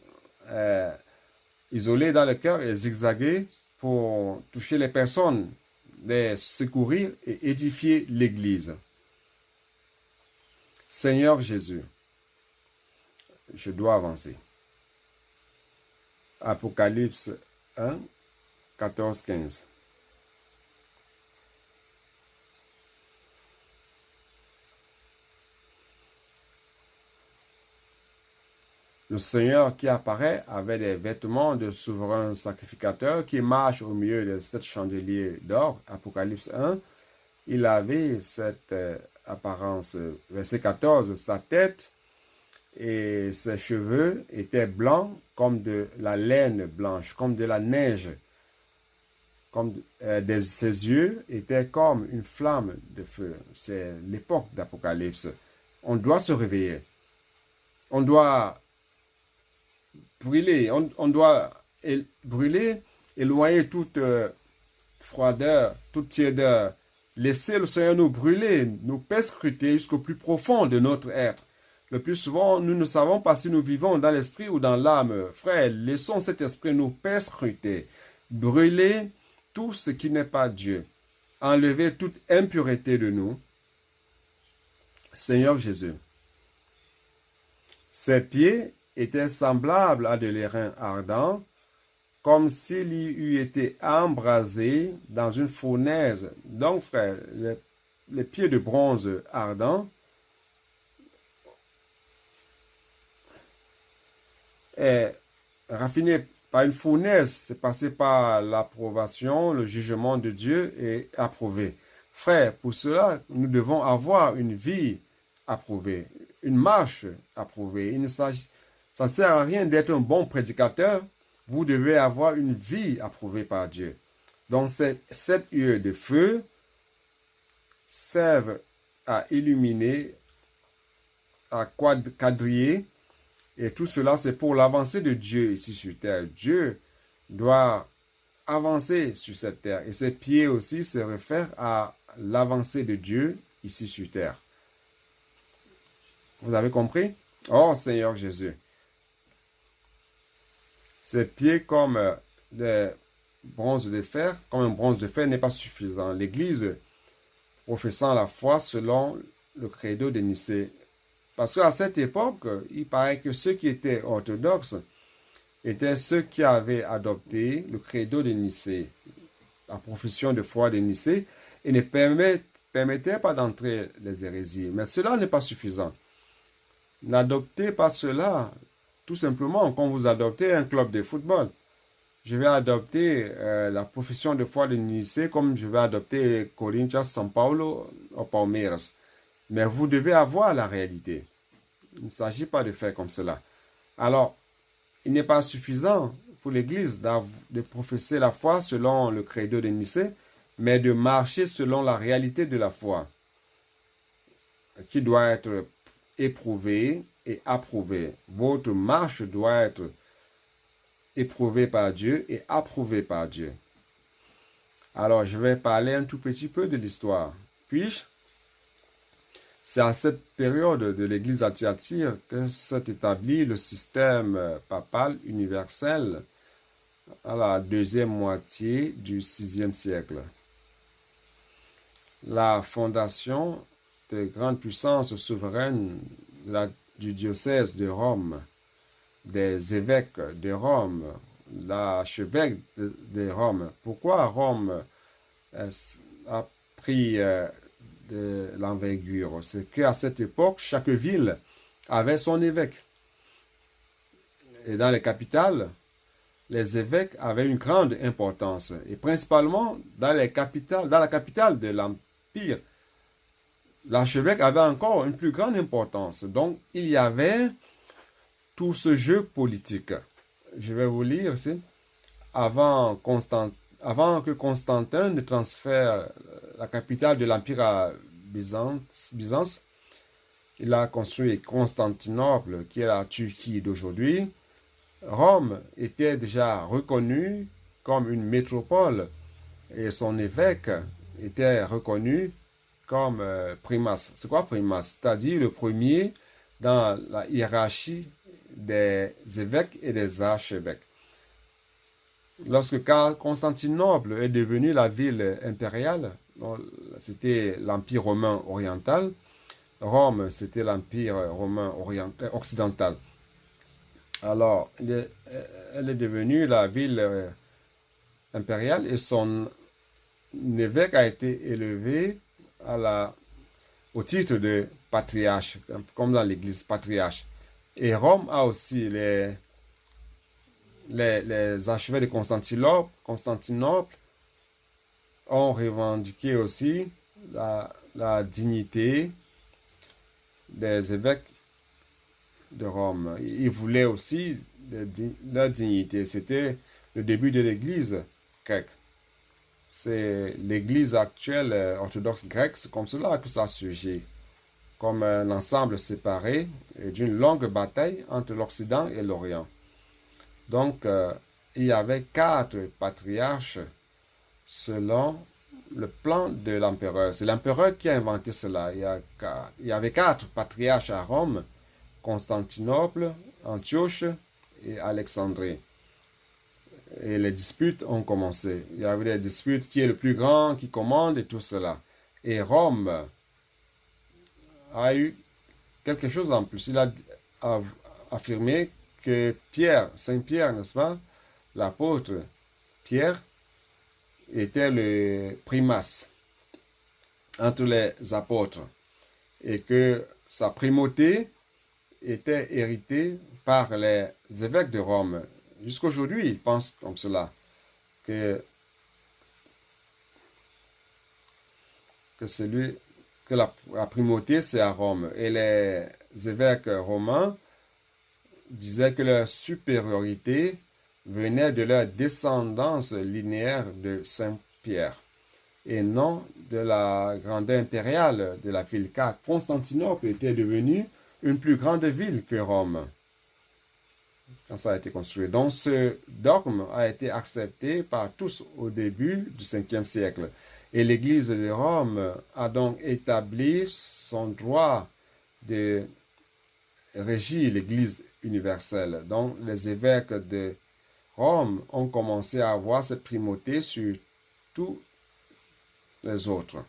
isolés dans le cœur et zigzaguer pour toucher les personnes de secourir et édifier l'Église. Seigneur Jésus, je dois avancer. Apocalypse 1, 14, 15. Le Seigneur qui apparaît avait des vêtements de souverain sacrificateur qui marche au milieu de 7 chandeliers d'or. Apocalypse 1. Il avait cette apparence. Verset 14. Sa tête et ses cheveux étaient blancs comme de la laine blanche, comme de la neige. Ses yeux étaient comme une flamme de feu. C'est l'époque d'Apocalypse. On doit se réveiller. On doit brûler. On doit brûler, éloigner toute froideur, toute tiédeur. Laisser le Seigneur nous brûler, nous perscruter jusqu'au plus profond de notre être. Le plus souvent, nous ne savons pas si nous vivons dans l'esprit ou dans l'âme. Frère, laissons cet esprit nous perscruter. Brûler tout ce qui n'est pas Dieu. Enlever toute impureté de nous. Seigneur Jésus. Ses pieds étaient semblables à de l'airain ardent, comme s'il y eût été embrasé dans une fournaise. Donc, frère, les pieds de bronze ardent est raffiné par une fournaise, c'est passé par l'approbation, le jugement de Dieu et approuvé. Frère, pour cela, nous devons avoir une vie approuvée, une marche approuvée. Ça ne sert à rien d'être un bon prédicateur, vous devez avoir une vie approuvée par Dieu. Donc, ces 7 yeux de feu servent à illuminer, à quadriller. Et tout cela, c'est pour l'avancée de Dieu ici sur terre. Dieu doit avancer sur cette terre. Et ses pieds aussi se réfèrent à l'avancée de Dieu ici sur terre. Vous avez compris? Oh Seigneur Jésus. Ses pieds comme des bronzes de fer, comme un bronze de fer n'est pas suffisant. L'Église professant la foi selon le credo de Nicée. Parce qu'à cette époque, il paraît que ceux qui étaient orthodoxes étaient ceux qui avaient adopté le credo de Nicée, la profession de foi de Nicée, et ne permettaient pas d'entrer les hérésies. Mais cela n'est pas suffisant. N'adoptez pas cela tout simplement comme vous adoptez un club de football. Je vais adopter la profession de foi de Nicée comme je vais adopter Corinthians, São Paulo ou Palmeiras. Mais vous devez avoir la réalité. Il ne s'agit pas de faire comme cela. Alors, il n'est pas suffisant pour l'Église de professer la foi selon le credo de Nicée, mais de marcher selon la réalité de la foi, qui doit être éprouvée et approuvée. Votre marche doit être éprouvée par Dieu et approuvée par Dieu. Alors, je vais parler un tout petit peu de l'histoire. Puis-je? C'est à cette période de l'Église à Thyatire que s'est établi le système papal universel à la deuxième moitié du VIe siècle. La fondation des grandes puissances souveraines du diocèse de Rome, des évêques de Rome, l'archevêque de Rome. Pourquoi Rome a pris de l'envergure? C'est qu'à cette époque, chaque ville avait son évêque. Et dans les capitales, les évêques avaient une grande importance. Et principalement dans la capitale de l'Empire, l'archevêque avait encore une plus grande importance. Donc, il y avait tout ce jeu politique. Je vais vous lire ici. Avant que Constantin ne transfère la capitale de l'Empire à Byzance, il a construit Constantinople, qui est la Turquie d'aujourd'hui. Rome était déjà reconnue comme une métropole et son évêque était reconnu comme primas. C'est quoi primas? C'est-à-dire le premier dans la hiérarchie des évêques et des archevêques. Lorsque Constantinople est devenue la ville impériale, c'était l'Empire romain oriental, Rome, c'était l'Empire romain occidental. Alors, elle est devenue la ville impériale et son évêque a été élevé au titre de patriarche, comme dans l'église patriarche. Et Rome a aussi les archevêques de Constantinople ont revendiqué aussi la dignité des évêques de Rome. Ils voulaient aussi leur dignité. C'était le début de l'église grecque. C'est l'église actuelle orthodoxe grecque, c'est comme cela que ça surgit, comme un ensemble séparé d'une longue bataille entre l'Occident et l'Orient. Donc, il y avait 4 patriarches selon le plan de l'empereur. C'est l'empereur qui a inventé cela. Il y avait 4 patriarches à Rome: Constantinople, Antioche et Alexandrie. Et les disputes ont commencé. Il y avait des disputes: qui est le plus grand, qui commande et tout cela. Et Rome a eu quelque chose en plus. Il a affirmé que Saint Pierre, n'est-ce pas, l'apôtre Pierre, était le primas entre les apôtres et que sa primauté était héritée par les évêques de Rome. Jusqu'aujourd'hui, ils pensent comme cela, que la primauté, c'est à Rome. Et les évêques romains disaient que leur supériorité venait de leur descendance linéaire de Saint-Pierre et non de la grandeur impériale de la ville, car Constantinople était devenue une plus grande ville que Rome quand ça a été construit. Donc ce dogme a été accepté par tous au début du 5e siècle. Et l'Église de Rome a donc établi son droit de régir l'Église universelle. Donc les évêques de Rome ont commencé à avoir cette primauté sur tous les autres.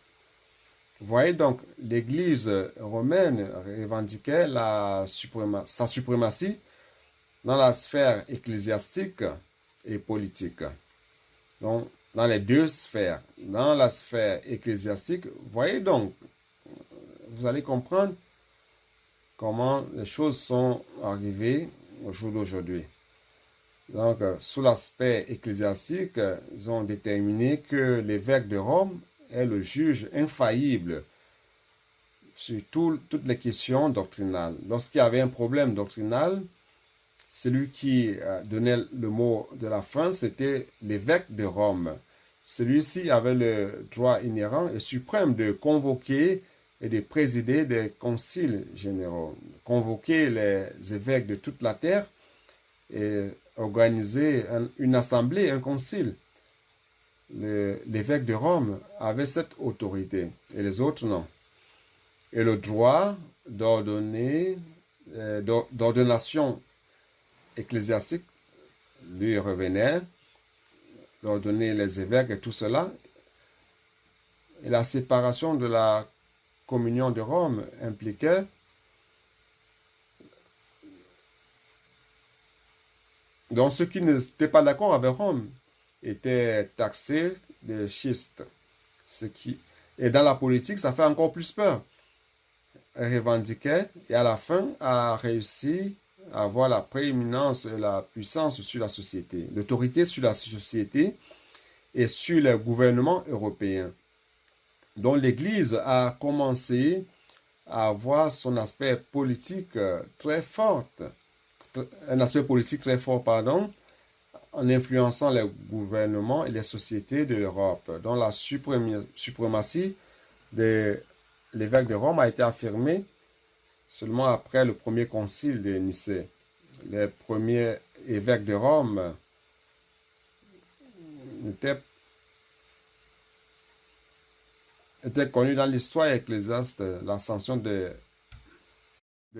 Vous voyez donc, l'Église romaine revendiquait sa suprématie dans la sphère ecclésiastique et politique. Donc, dans les deux sphères, dans la sphère ecclésiastique, vous voyez donc, vous allez comprendre comment les choses sont arrivées au jour d'aujourd'hui. Donc, sous l'aspect ecclésiastique, ils ont déterminé que l'évêque de Rome est le juge infaillible sur toutes les questions doctrinales. Lorsqu'il y avait un problème doctrinal, celui qui donnait le mot de la fin, c'était l'évêque de Rome. Celui-ci avait le droit inhérent et suprême de convoquer et de présider des conciles généraux, convoquer les évêques de toute la terre et organiser une assemblée, un concile. L'évêque de Rome avait cette autorité et les autres non. Et le droit d'ordonnation ecclésiastique lui revenait, d'ordonner les évêques et tout cela. Et la séparation de la communion de Rome impliquait donc ceux qui n'étaient pas d'accord avec Rome étaient taxés de schistes. Et dans la politique, ça fait encore plus peur. Elle revendiquait et à la fin a réussi à avoir la prééminence et la puissance sur la société, l'autorité sur la société et sur les gouvernements européens. Donc l'Église a commencé à avoir son aspect politique très fort, en influençant les gouvernements et les sociétés de l'Europe, dont la suprématie de l'évêque de Rome a été affirmée seulement après le premier concile de Nicée. Les premiers évêques de Rome étaient connus dans l'histoire ecclésiastique. L'ascension de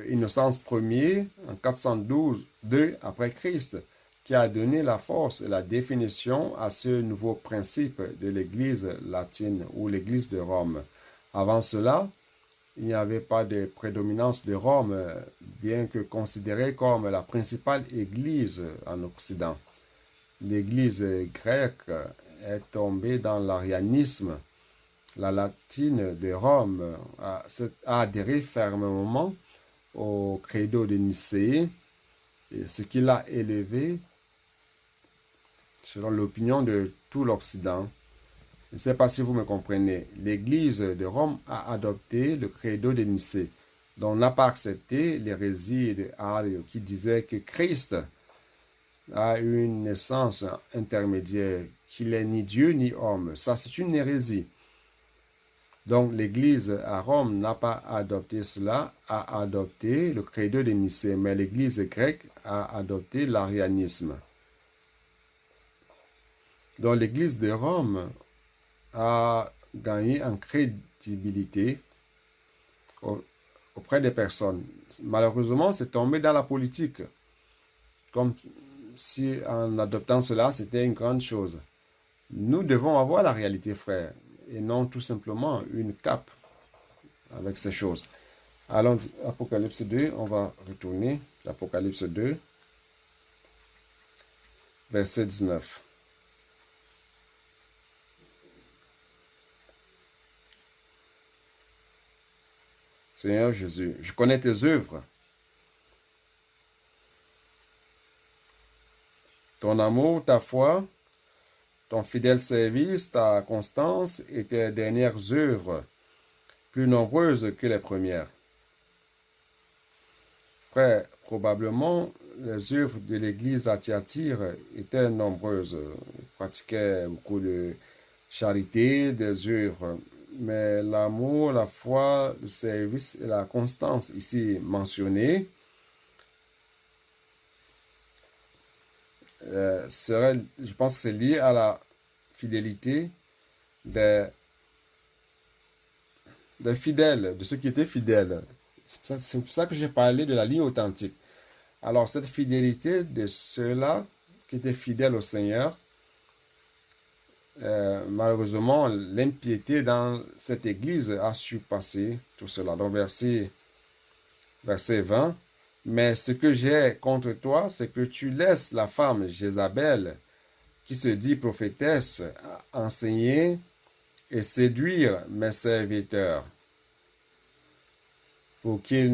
Innocence Ier en 412 après Christ qui a donné la force et la définition à ce nouveau principe de l'Église latine ou l'Église de Rome. Avant cela, il n'y avait pas de prédominance de Rome, bien que considérée comme la principale Église en Occident. L'Église grecque est tombée dans l'arianisme. La latine de Rome a adhéré fermement au credo de Nicée, ce qui l'a élevé selon l'opinion de tout l'Occident. Je ne sais pas si vous me comprenez. L'Église de Rome a adopté le credo de Nicée, dont n'a pas accepté l'hérésie de Ario qui disait que Christ a une naissance intermédiaire, qu'il est ni Dieu ni homme. Ça, c'est une hérésie. Donc, l'Église à Rome n'a pas adopté cela, a adopté le credo de Nicée, mais l'Église grecque a adopté l'arianisme. Donc, l'Église de Rome a gagné en crédibilité auprès des personnes. Malheureusement, c'est tombé dans la politique, comme si en adoptant cela, c'était une grande chose. Nous devons avoir la réalité, frère, et non tout simplement une cape avec ces choses. Allons, Apocalypse 2, on va retourner. Apocalypse 2, verset 19. Seigneur Jésus, je connais tes œuvres. Ton amour, ta foi, ton fidèle service, ta constance et tes dernières œuvres, plus nombreuses que les premières. Frère, probablement, les œuvres de l'Église à Thyatire étaient nombreuses. Ils pratiquaient beaucoup de charité, des œuvres. Mais l'amour, la foi, le service et la constance ici mentionnés je pense que c'est lié à la fidélité des fidèles, de ceux qui étaient fidèles. C'est pour ça que j'ai parlé de la ligne authentique. Alors, cette fidélité de ceux-là qui étaient fidèles au Seigneur, malheureusement, l'impiété dans cette église a surpassé tout cela. Donc, verset 20. Mais ce que j'ai contre toi, c'est que tu laisses la femme Jézabel, qui se dit prophétesse, enseigner et séduire mes serviteurs pour qu'ils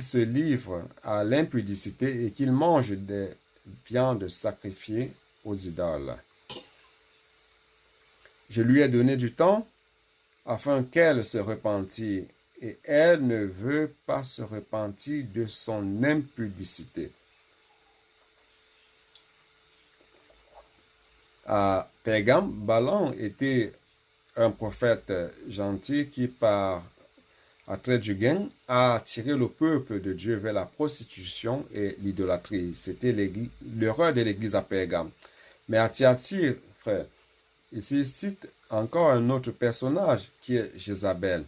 se livrent à l'impudicité et qu'ils mangent des viandes sacrifiées aux idoles. Je lui ai donné du temps afin qu'elle se repentît, et elle ne veut pas se repentir de son impudicité. À Pergame, Balaam était un prophète gentil qui, par attrait du gain, a attiré le peuple de Dieu vers la prostitution et l'idolâtrie. C'était l'erreur de l'église à Pergame. Mais à Thyatire, frère, ici cite encore un autre personnage qui est Jézabel.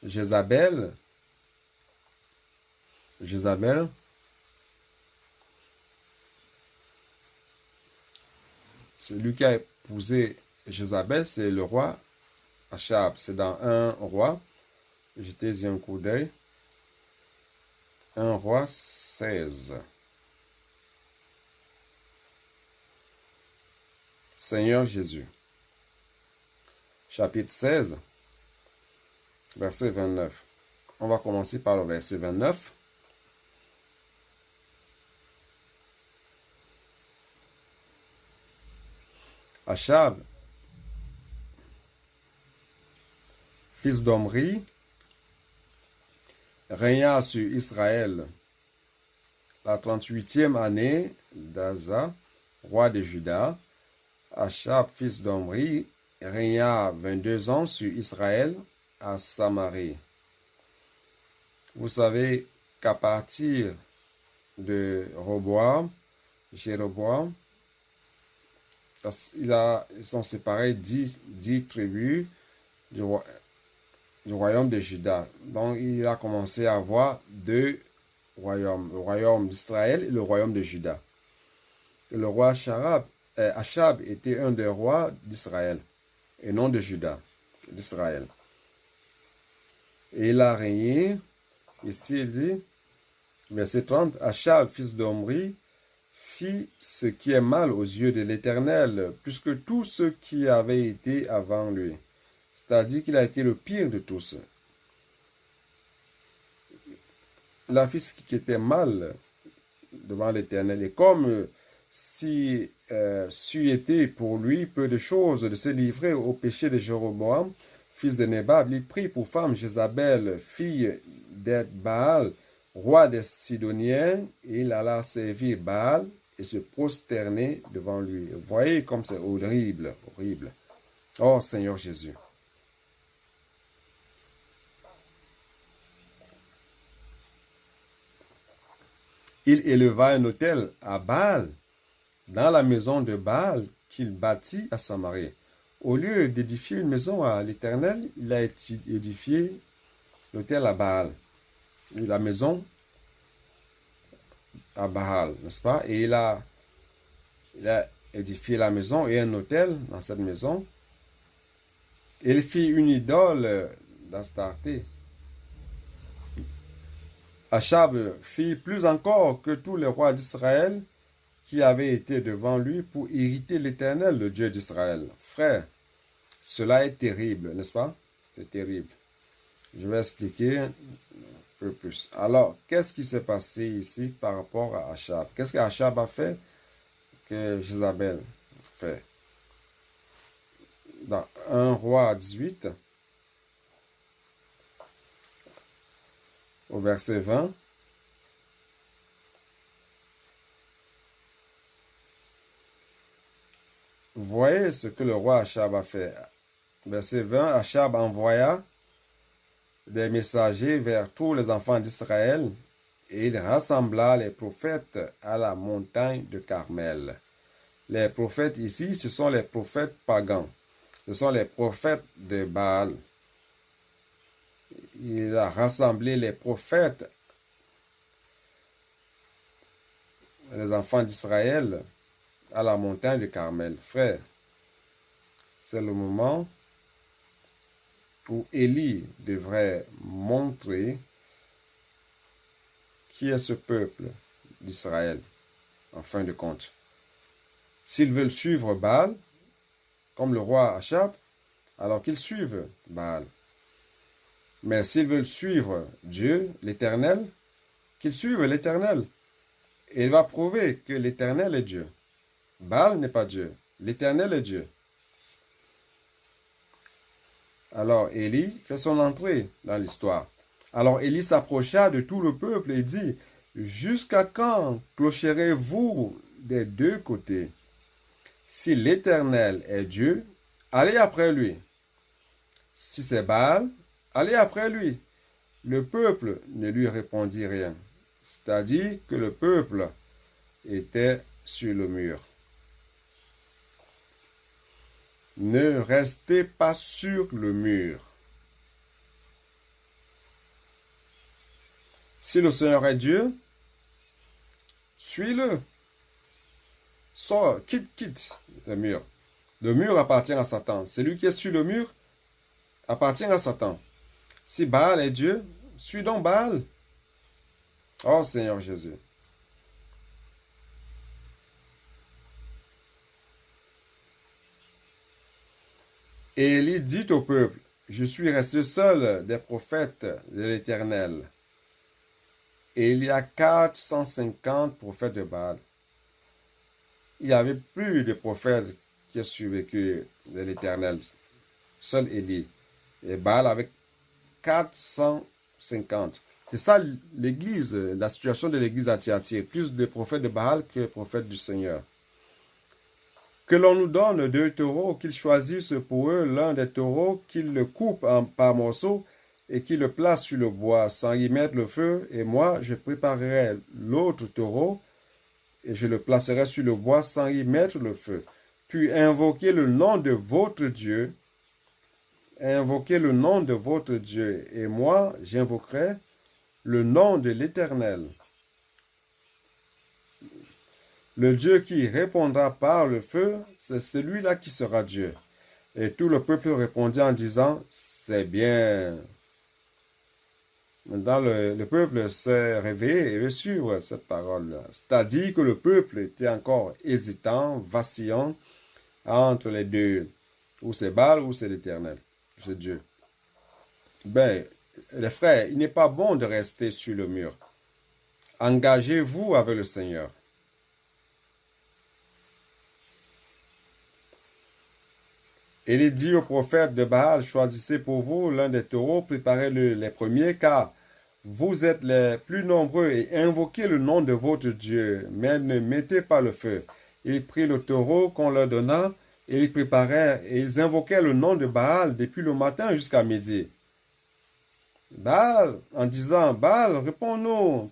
Jézabel, c'est lui qui a épousé Jézabel, c'est le roi Achab. C'est dans un roi, jetez-y un coup d'œil, un roi 16. Seigneur Jésus. Chapitre 16, verset 29. On va commencer par le verset 29. Achab, fils d'Omri, régna sur Israël la 38e année d'Asa, roi de Juda. Achab, fils d'Omri, régna 22 ans sur Israël à Samarie. Vous savez qu'à partir de Jéroboam, ils sont séparés 10 tribus du royaume de Juda. Donc, il a commencé à avoir deux royaumes, le royaume d'Israël et le royaume de Juda. le roi Achab était un des rois d'Israël, et non de Juda, d'Israël. Et il a régné, ici il dit, verset 30, Achab, fils d'Omri, fit ce qui est mal aux yeux de l'Éternel, plus que tous ceux qui avaient été avant lui. C'est-à-dire qu'il a été le pire de tous. Il a fait ce qui était mal devant l'Éternel. Et comme si c'eût été pour lui peu de choses de se livrer au péché de Jéroboam, fils de Nébat, il prit pour femme Jézabel, fille d'Eth-Baal, roi des Sidoniens, et il alla servir Baal et se prosterner devant lui. Vous voyez comme c'est horrible, horrible. Oh Seigneur Jésus. Il éleva un autel à Baal, dans la maison de Baal qu'il bâtit à Samarie. Au lieu d'édifier une maison à l'Éternel, il a édifié l'autel à Baal. La maison à Baal, n'est-ce pas? Et il a édifié la maison et un autel dans cette maison. Il fit une idole d'Astarté. Achab fit plus encore que tous les rois d'Israël qui avaient été devant lui pour irriter l'Éternel, le Dieu d'Israël. Frère, cela est terrible, n'est-ce pas? C'est terrible. Je vais expliquer un peu plus. Alors, qu'est-ce qui s'est passé ici par rapport à Achab? Qu'est-ce qu'Achab a fait que Jézabel fait? Dans 1 roi 18, au verset 20, voyez ce que le roi Achab a fait. Verset 20, Achab envoya des messagers vers tous les enfants d'Israël et il rassembla les prophètes à la montagne de Carmel. Les prophètes ici, ce sont les prophètes pagans. Ce sont les prophètes de Baal. Il a rassemblé les prophètes, les enfants d'Israël, à la montagne de Carmel. Frère, c'est le moment où Élie devrait montrer qui est ce peuple d'Israël, en fin de compte. S'ils veulent suivre Baal, comme le roi Achab, alors qu'ils suivent Baal. Mais s'ils veulent suivre Dieu, l'Éternel, qu'ils suivent l'Éternel. Et il va prouver que l'Éternel est Dieu. Baal n'est pas Dieu. L'Éternel est Dieu. Alors Élie fait son entrée dans l'histoire. Alors Élie s'approcha de tout le peuple et dit, « Jusqu'à quand clocherez-vous des deux côtés? Si l'Éternel est Dieu, allez après lui. Si c'est Baal, allez après lui. » Le peuple ne lui répondit rien. C'est-à-dire que le peuple était sur le mur. Ne restez pas sur le mur. Si le Seigneur est Dieu, suis-le. Sors, quitte le mur. Le mur appartient à Satan. Celui qui est sur le mur appartient à Satan. Si Baal est Dieu, suis donc Baal. Oh Seigneur Jésus. Et Élie dit au peuple, « Je suis resté seul des prophètes de l'Éternel. Et il y a 450 prophètes de Baal. » Il n'y avait plus de prophètes qui ont survécu de l'Éternel. Seul Élie. Et Baal avec 450. C'est ça l'église, la situation de l'église à Thyatire. Plus de prophètes de Baal que de prophètes du Seigneur. Que l'on nous donne 2 taureaux, qu'ils choisissent pour eux l'un des taureaux, qu'ils le coupent par morceaux et qu'ils le placent sur le bois sans y mettre le feu. Et moi, je préparerai l'autre taureau et je le placerai sur le bois sans y mettre le feu. Puis invoquez le nom de votre Dieu. Invoquez le nom de votre Dieu. Et moi, j'invoquerai le nom de l'Éternel. Le Dieu qui répondra par le feu, c'est celui-là qui sera Dieu. Et tout le peuple répondit en disant, c'est bien. Maintenant, le peuple s'est réveillé et veut suivre cette parole-là. C'est-à-dire que le peuple était encore hésitant, vacillant entre les deux. Ou c'est Baal ou c'est l'Éternel. C'est Dieu. Ben, les frères, il n'est pas bon de rester sur le mur. Engagez-vous avec le Seigneur. Et il dit au prophète de Baal, choisissez pour vous l'un des taureaux, préparez-le les premiers, car vous êtes les plus nombreux, et invoquez le nom de votre Dieu, mais ne mettez pas le feu. Ils prirent le taureau qu'on leur donna, et ils préparèrent, et ils invoquaient le nom de Baal depuis le matin jusqu'à midi. Baal, en disant, Baal, réponds-nous.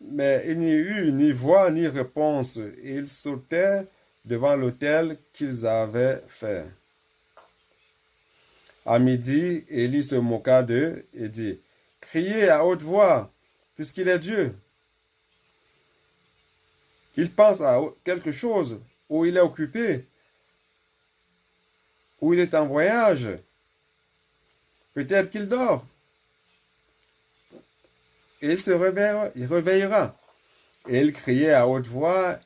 Mais il n'y eut ni voix ni réponse, et ils sautèrent devant l'autel qu'ils avaient fait. À midi, Élie se moqua d'eux et dit, criez à haute voix, puisqu'il est Dieu. Il pense à quelque chose, ou il est occupé, ou il est en voyage. Peut-être qu'il dort. Et il réveillera. Et ils criaient à haute voix,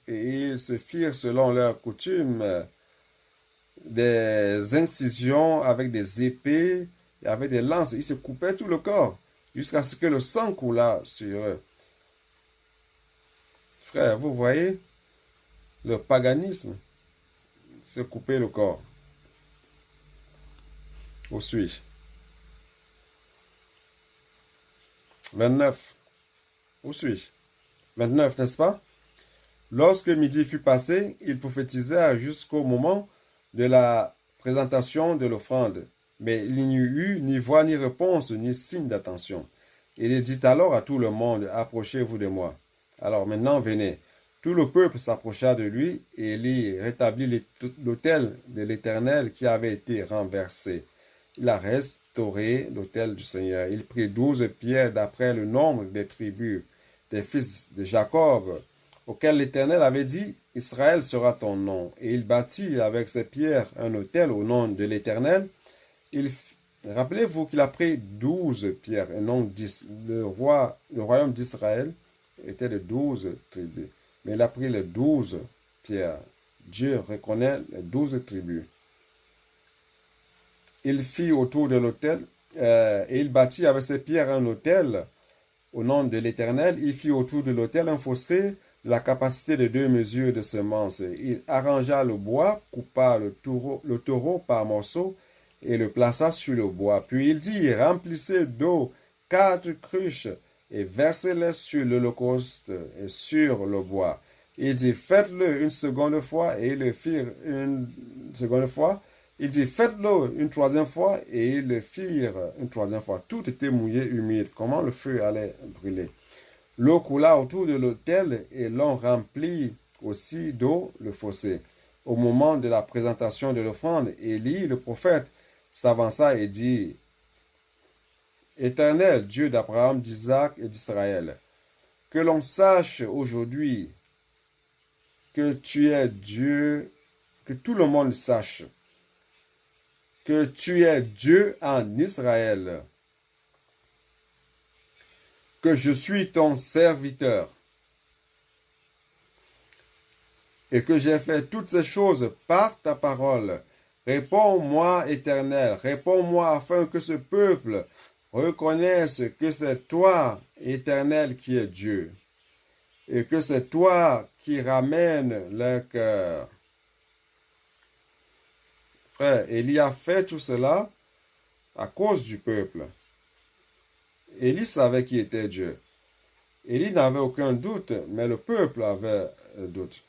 et ils se firent selon leur coutume des incisions avec des épées et avec des lances. Ils se coupaient tout le corps jusqu'à ce que le sang coulât sur eux. Frère, vous voyez le paganisme, se couper le corps. Où suis-je? 29. Où suis-je? 29, n'est-ce pas? Lorsque midi fut passé, ils prophétisèrent jusqu'au moment de la présentation de l'offrande. Mais il n'y eut ni voix, ni réponse, ni signe d'attention. Il dit alors à tout le monde, approchez-vous de moi. Alors maintenant, venez. Tout le peuple s'approcha de lui, et il rétablit l'autel de l'Éternel qui avait été renversé. Il a restauré l'autel du Seigneur. Il prit 12 pierres d'après le nombre des tribus des fils de Jacob, auquel l'Éternel avait dit, Israël sera ton nom. Et il bâtit avec ces pierres un autel au nom de l'Éternel. Rappelez-vous qu'il a pris 12 pierres et non 10. Le royaume d'Israël était de 12 tribus. Mais il a pris les 12 pierres. Dieu reconnaît les 12 tribus. Il fit autour de l'autel, et il bâtit avec ces pierres un autel au nom de l'Éternel. Il fit autour de l'autel un fossé de la capacité de 2 mesures de semences. Il arrangea le bois, coupa le taureau par morceaux et le plaça sur le bois. Puis il dit, remplissez d'eau 4 cruches et versez-les sur l'holocauste et sur le bois. Il dit, faites-le une seconde fois, et ils le firent une seconde fois. Il dit, faites-le une troisième fois, et ils le firent une troisième fois. Tout était mouillé, humide. Comment le feu allait brûler? L'eau coula autour de l'autel, et l'on remplit aussi d'eau le fossé. Au moment de la présentation de l'offrande, Élie, le prophète, s'avança et dit, Éternel, Dieu d'Abraham, d'Isaac et d'Israël, que l'on sache aujourd'hui que tu es Dieu, que tout le monde sache que tu es Dieu en Israël, que je suis ton serviteur et que j'ai fait toutes ces choses par ta parole. Réponds-moi, Éternel, réponds-moi afin que ce peuple reconnaisse que c'est toi, Éternel, qui es Dieu, et que c'est toi qui ramènes leur cœur. Frère, Élie a fait tout cela à cause du peuple. Élie savait qui était Dieu. Élie n'avait aucun doute, mais le peuple avait doute.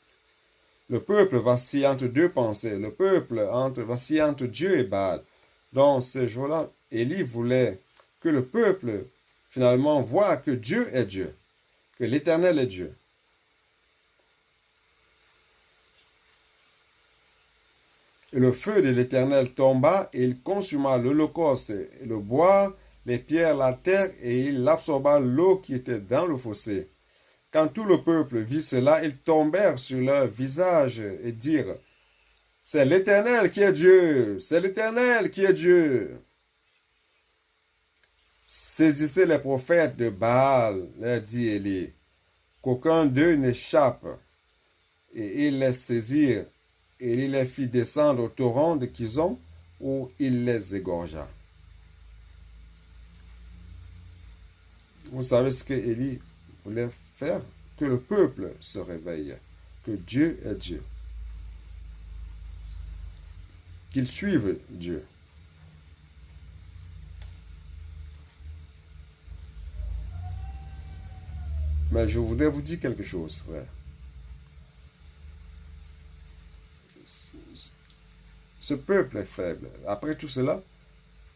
Le peuple vacille entre deux pensées. Le peuple vacille entre Dieu et Baal. Dans ce jour-là, Élie voulait que le peuple finalement voit que Dieu est Dieu, que l'Éternel est Dieu. Et le feu de l'Éternel tomba, et il consuma l'holocauste, le bois, les pierres, la terre, et il absorba l'eau qui était dans le fossé. Quand tout le peuple vit cela, ils tombèrent sur leur visage et dirent, c'est l'Éternel qui est Dieu, c'est l'Éternel qui est Dieu. Saisissez les prophètes de Baal, leur dit Élie, qu'aucun d'eux n'échappe. Et ils les saisirent, et il les fit descendre au torrent de Kizon, où il les égorgea. Vous savez ce que Élie voulait faire? Que le peuple se réveille, que Dieu est Dieu, qu'ils suivent Dieu. Mais je voudrais vous dire quelque chose, frère. Ce peuple est faible. Après tout cela,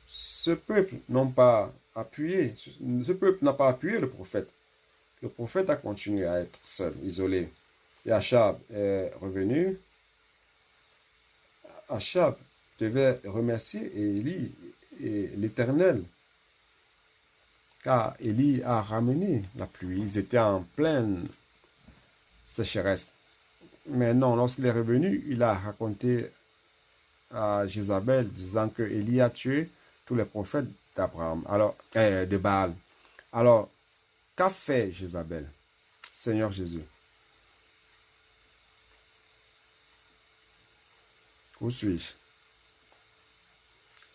ce peuple n'a pas appuyé le prophète. Le prophète a continué à être seul, isolé. Et Achab est revenu. Achab devait remercier Élie et l'Éternel, car Élie a ramené la pluie. Ils étaient en pleine sécheresse. Mais non, lorsqu'il est revenu, il a raconté à Jézabel disant que Élie a tué tous les prophètes d'Abraham, de Baal. Alors, qu'a fait Jézabel? Seigneur Jésus. Où suis-je?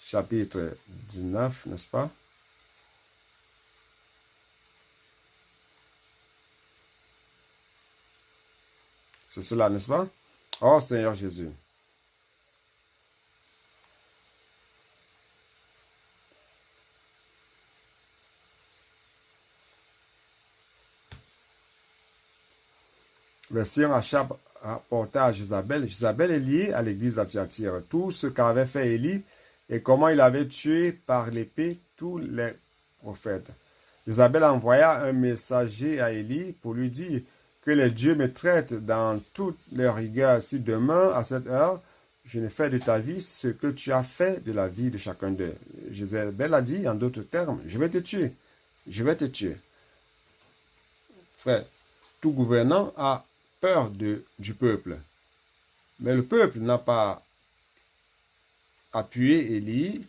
Chapitre 19, n'est-ce pas? C'est cela, n'est-ce pas? Oh Seigneur Jésus. Verset 1, Achab rapporta à Jézabel. Jézabel est liée à l'église à Thyatire. Tout ce qu'avait fait Élie et comment il avait tué par l'épée tous les prophètes. Jézabel envoya un messager à Élie pour lui dire que les dieux me traitent dans toute leur rigueur si demain, à cette heure, je ne fais de ta vie ce que tu as fait de la vie de chacun d'eux. Jézabel a dit en d'autres termes, je vais te tuer. Je vais te tuer. Frère, tout gouvernant a peur du peuple. Mais le peuple n'a pas appuyé Élie.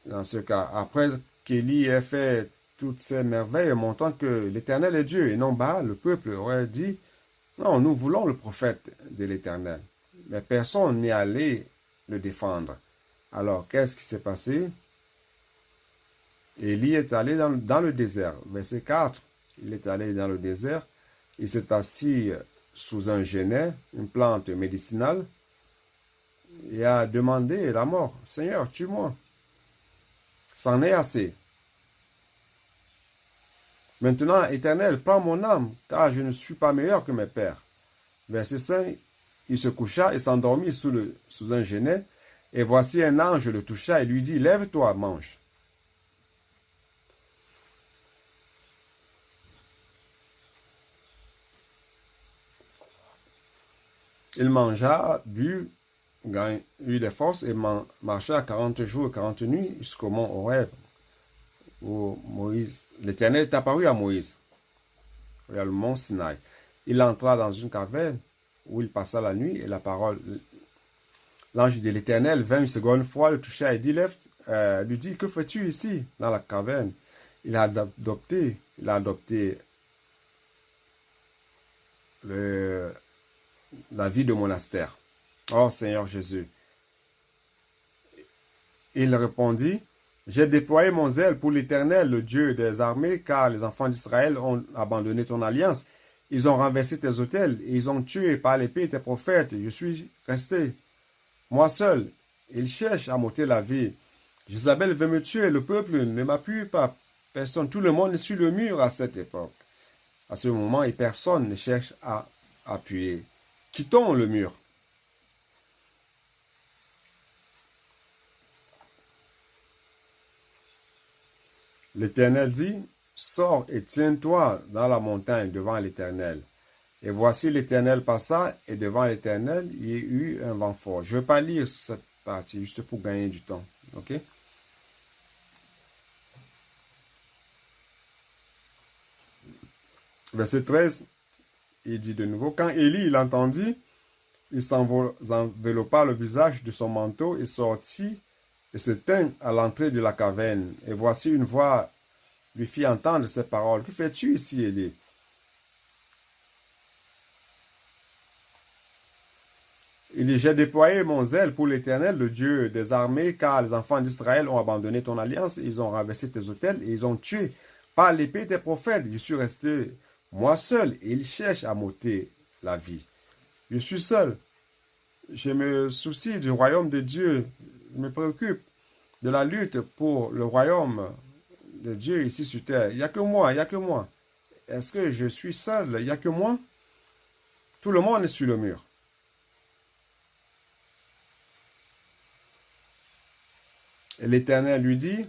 Dans ce cas, après qu'Élie ait fait toutes ces merveilles montrant que l'Éternel est Dieu et non Baal, le peuple aurait dit, non, nous voulons le prophète de l'Éternel. Mais personne n'est allé le défendre. Alors, qu'est-ce qui s'est passé? Élie est allé dans le désert. Verset 4, il est allé dans le désert. Il s'est assis sous un genêt, une plante médicinale, et a demandé la mort. Seigneur, tue-moi. C'en est assez. Maintenant, Éternel, prends mon âme, car je ne suis pas meilleur que mes pères. Verset 5, il se coucha et s'endormit sous un genêt, et voici un ange le toucha et lui dit, lève-toi, mange. Il mangea, but, eut des forces et marcha 40 jours et 40 nuits jusqu'au mont Horeb, où l'Éternel est apparu à Moïse, vers le mont Sinaï. Il entra dans une caverne où il passa la nuit et l'ange de l'Éternel vint une seconde fois, le toucha et lui dit, que fais-tu ici, dans la caverne? Il a adopté la vie de monastère. Oh Seigneur Jésus. Il répondit, j'ai déployé mon zèle pour l'Éternel, le Dieu des armées, car les enfants d'Israël ont abandonné ton alliance. Ils ont renversé tes autels et ils ont tué par l'épée tes prophètes. Je suis resté, moi seul. Ils cherchent à m'ôter la vie. Jézabel veut me tuer, le peuple ne m'appuie pas. Personne, tout le monde est sur le mur à cette époque. À ce moment, et personne ne cherche à appuyer. Quittons le mur. L'Éternel dit, sors et tiens-toi dans la montagne devant l'Éternel. Et voici l'Éternel passa, et devant l'Éternel, il y eut un vent fort. Je ne vais pas lire cette partie, juste pour gagner du temps. Ok? Verset 13, il dit de nouveau, quand Élie l'entendit, il s'enveloppa le visage de son manteau et sortit et se tint à l'entrée de la caverne. Et voici une voix lui fit entendre ces paroles. Que fais-tu ici, Élie? Il dit, j'ai déployé mon zèle pour l'Éternel, le Dieu des armées, car les enfants d'Israël ont abandonné ton alliance, ils ont renversé tes autels et ils ont tué par l'épée tes prophètes. Je suis resté moi seul et ils cherchent à m'ôter la vie. Je suis seul. Je me soucie du royaume de Dieu. Je me préoccupe de la lutte pour le royaume de Dieu ici sur terre. Il n'y a que moi, il n'y a que moi. Est-ce que je suis seul? Il n'y a que moi? Tout le monde est sur le mur. Et l'Éternel lui dit,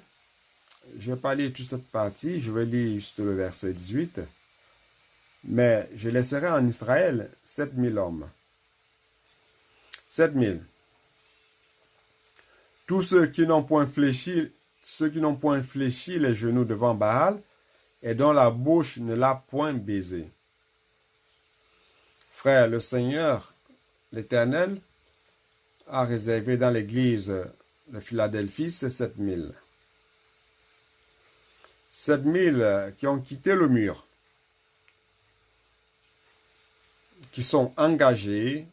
je ne vais pas lire toute cette partie, je vais lire juste le verset 18. Mais je laisserai en Israël 7000 hommes. 7000. Tous ceux qui n'ont point fléchi les genoux devant Baal et dont la bouche ne l'a point baisé. Frère, le Seigneur, l'Éternel, a réservé dans l'église de Philadelphie, c'est 7000. 7000 qui ont quitté le mur, qui sont engagés,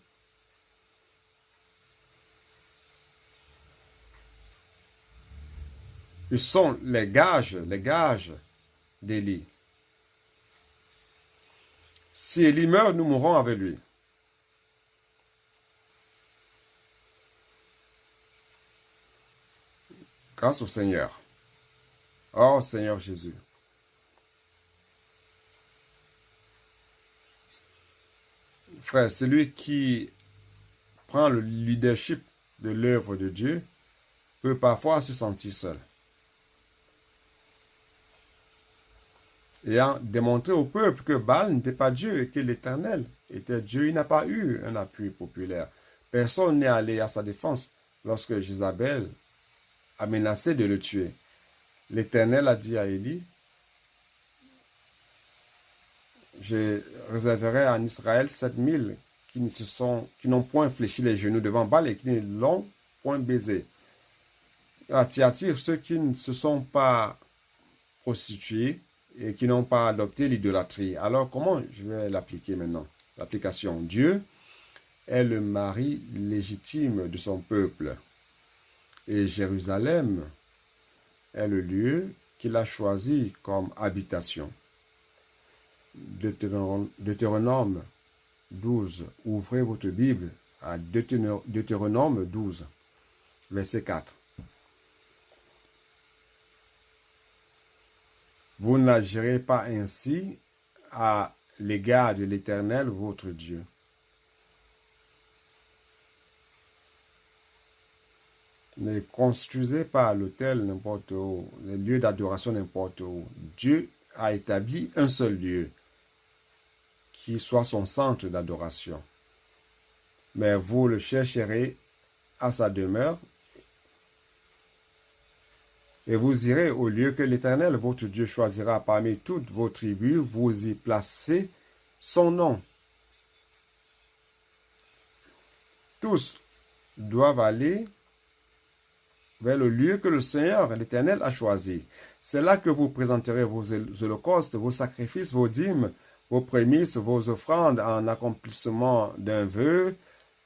ils sont les gages d'Élie. Si Élie meurt, nous mourrons avec lui. Grâce au Seigneur. Oh Seigneur Jésus. Frère, celui qui prend le leadership de l'œuvre de Dieu peut parfois se sentir seul. Ayant démontré au peuple que Baal n'était pas Dieu et que l'Éternel était Dieu, il n'a pas eu un appui populaire. Personne n'est allé à sa défense lorsque Jézabel a menacé de le tuer. L'Éternel a dit à Élie, je réserverai en Israël 7000 qui n'ont point fléchi les genoux devant Baal et qui ne l'ont point baisé. À Thyatire, ceux qui ne se sont pas prostitués et qui n'ont pas adopté l'idolâtrie. Alors, comment je vais l'appliquer maintenant? L'application. Dieu est le mari légitime de son peuple. Et Jérusalem est le lieu qu'il a choisi comme habitation. Deutéronome 12. Ouvrez votre Bible à Deutéronome 12, verset 4. Vous n'agirez pas ainsi à l'égard de l'Éternel, votre Dieu. Ne construisez pas l'autel n'importe où, les lieux d'adoration n'importe où. Dieu a établi un seul lieu qui soit son centre d'adoration. Mais vous le chercherez à sa demeure et vous irez au lieu que l'Éternel, votre Dieu, choisira parmi toutes vos tribus, vous y placez son nom. Tous doivent aller vers le lieu que le Seigneur, l'Éternel, a choisi. C'est là que vous présenterez vos holocaustes, vos sacrifices, vos dîmes, vos prémices, vos offrandes en accomplissement d'un vœu,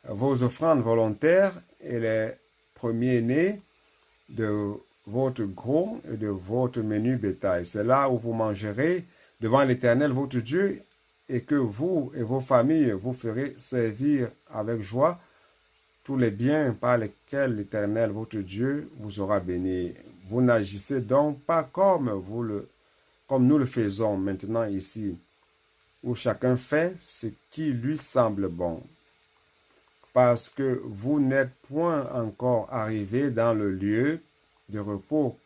vos offrandes volontaires et les premiers-nés de votre gros et de votre menu bétail. C'est là où vous mangerez devant l'Éternel, votre Dieu, et que vous et vos familles vous ferez servir avec joie tous les biens par lesquels l'Éternel, votre Dieu, vous aura béni. Vous n'agissez donc pas comme nous le faisons maintenant ici, où chacun fait ce qui lui semble bon. Parce que vous n'êtes point encore arrivés dans le lieu de repos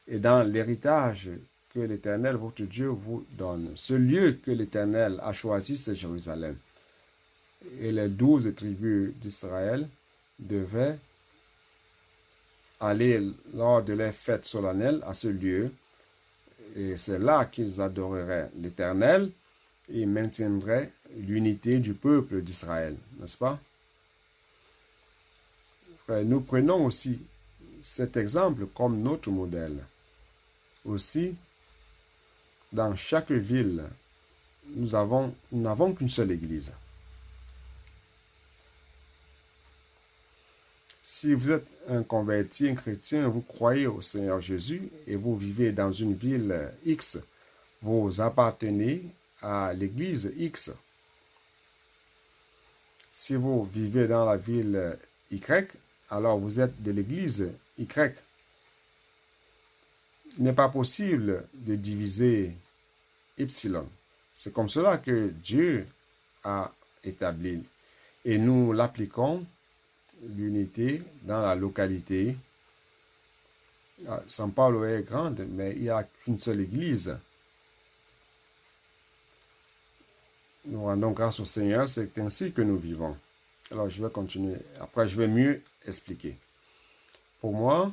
et dans l'héritage que l'Éternel, votre Dieu, vous donne. Ce lieu que l'Éternel a choisi, c'est Jérusalem. Et les 12 tribus d'Israël devaient aller lors de les fêtes solennelles à ce lieu Et c'est là qu'ils adoreraient l'Éternel et maintiendraient l'unité du peuple d'Israël, n'est-ce pas? Nous prenons aussi cet exemple comme notre modèle. Aussi, dans chaque ville, nous n'avons qu'une seule église. Si vous êtes un converti, un chrétien, vous croyez au Seigneur Jésus et vous vivez dans une ville X, vous appartenez à l'église X. Si vous vivez dans la ville Y, alors vous êtes de l'église Y. Il n'est pas possible de diviser Y. C'est comme cela que Dieu a établi. Et nous l'appliquons, l'unité, dans la localité. São Paulo est grande, mais il n'y a qu'une seule église. Nous rendons grâce au Seigneur, c'est ainsi que nous vivons. Alors, je vais continuer. Après, je vais mieux expliquer. Pour moi,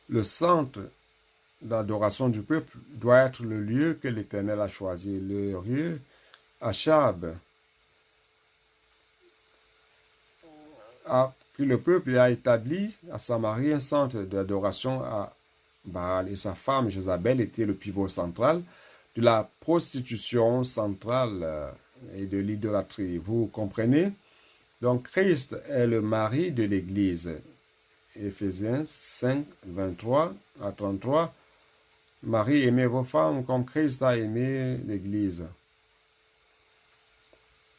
le centre d'adoration du peuple doit être le lieu que l'Éternel a choisi. Le lieu Achab. Puis le peuple a établi à Samarie un centre d'adoration à Baal. Et sa femme, Jézabel, était le pivot central de la prostitution centrale et de l'idolâtrie. Vous comprenez? Donc, Christ est le mari de l'Église. Éphésiens 5, 23 à 33. Marie, aimez vos femmes comme Christ a aimé l'Église.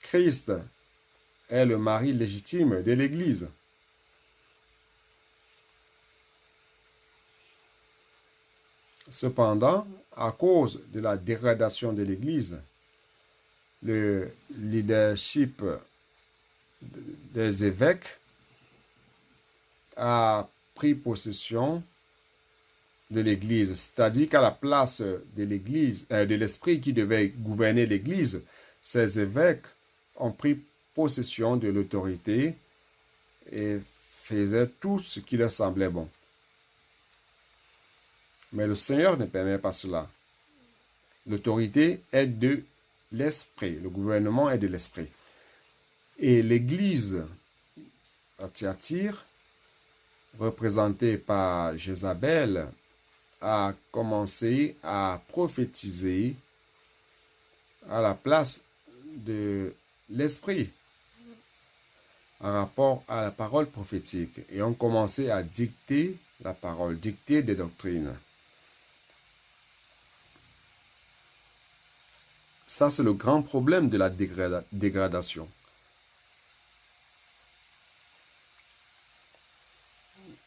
Christ est le mari légitime de l'Église. Cependant, à cause de la dégradation de l'Église, le leadership des évêques a pris possession de l'Église, c'est-à-dire qu'à la place de l'Église, de l'esprit qui devait gouverner l'Église, ces évêques ont pris possession de l'autorité et faisaient tout ce qui leur semblait bon. Mais le Seigneur ne permet pas cela. L'autorité est de l'esprit, le gouvernement est de l'esprit. Et l'Église à Thyatire, représentée par Jézabel, a commencé à prophétiser à la place de l'esprit en rapport à la parole prophétique et ont commencé à dicter la parole, dicter des doctrines. Ça, c'est le grand problème de la dégradation.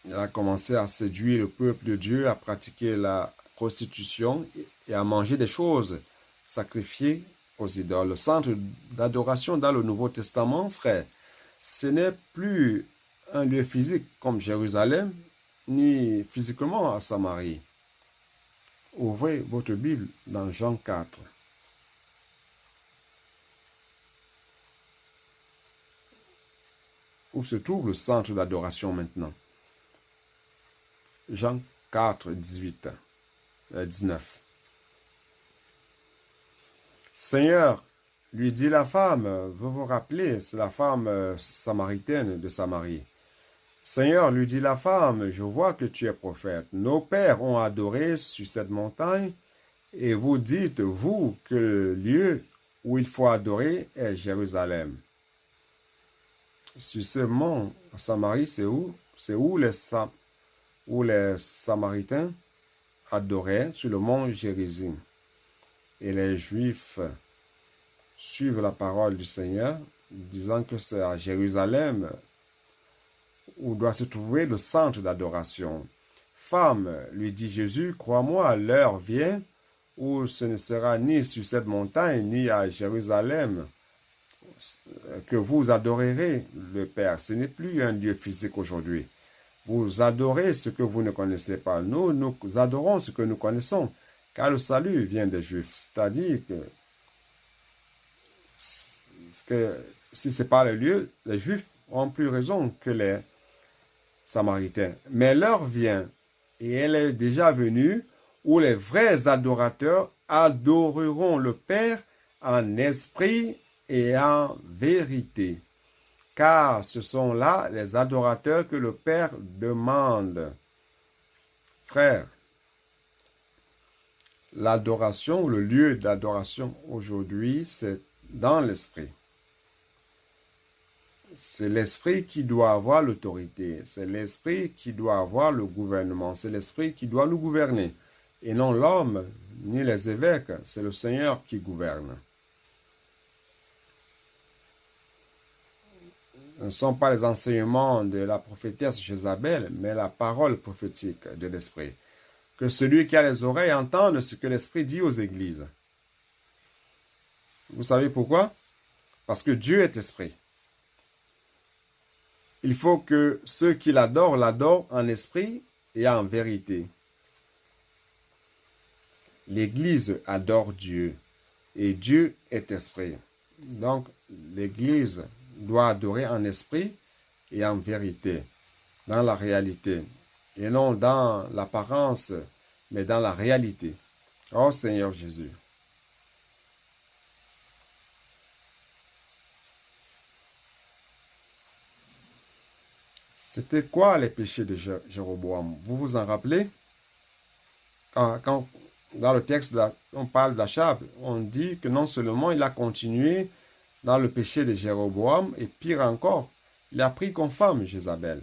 Il a commencé à séduire le peuple de Dieu, à pratiquer la prostitution et à manger des choses sacrifiées aux idoles. Le centre d'adoration dans le Nouveau Testament, frère, ce n'est plus un lieu physique comme Jérusalem, ni physiquement à Samarie. Ouvrez votre Bible dans Jean 4. Où se trouve le centre d'adoration maintenant? Jean 4, 18, 19. Seigneur, lui dit la femme, vous vous rappelez, c'est la femme samaritaine de Samarie. Seigneur, lui dit la femme, je vois que tu es prophète. Nos pères ont adoré sur cette montagne, et vous dites, vous, que le lieu où il faut adorer est Jérusalem. Sur ce mont, à Samarie, c'est où? C'est où les Samaritains adoraient, sur le mont Gérizim. Et les Juifs suivent la parole du Seigneur, disant que c'est à Jérusalem où doit se trouver le centre d'adoration. Femme, lui dit Jésus, crois-moi, l'heure vient où ce ne sera ni sur cette montagne, ni à Jérusalem que vous adorerez le Père. Ce n'est plus un Dieu physique aujourd'hui. Vous adorez ce que vous ne connaissez pas. Nous adorons ce que nous connaissons, car le salut vient des Juifs. C'est-à-dire que si ce n'est pas le lieu, les Juifs ont plus raison que les Samaritains. Mais l'heure vient et elle est déjà venue, où les vrais adorateurs adoreront le Père en esprit et en vérité. Car ce sont là les adorateurs que le Père demande. Frères, l'adoration, le lieu d'adoration aujourd'hui, c'est dans l'esprit. C'est l'esprit qui doit avoir l'autorité. C'est l'esprit qui doit avoir le gouvernement. C'est l'esprit qui doit nous gouverner. Et non l'homme, ni les évêques. C'est le Seigneur qui gouverne. Ce ne sont pas les enseignements de la prophétesse Jézabel, mais la parole prophétique de l'esprit. Que celui qui a les oreilles entende ce que l'esprit dit aux églises. Vous savez pourquoi? Parce que Dieu est esprit. Il faut que ceux qui l'adorent en esprit et en vérité. L'Église adore Dieu et Dieu est esprit. Donc, l'Église doit adorer en esprit et en vérité, dans la réalité, et non dans l'apparence, mais dans la réalité. Oh Seigneur Jésus. C'était quoi les péchés de Jéroboam? Vous vous en rappelez? Quand dans le texte, on parle d'Achab, on dit que non seulement il a continué dans le péché de Jéroboam, et pire encore, il a pris comme femme Jézabel.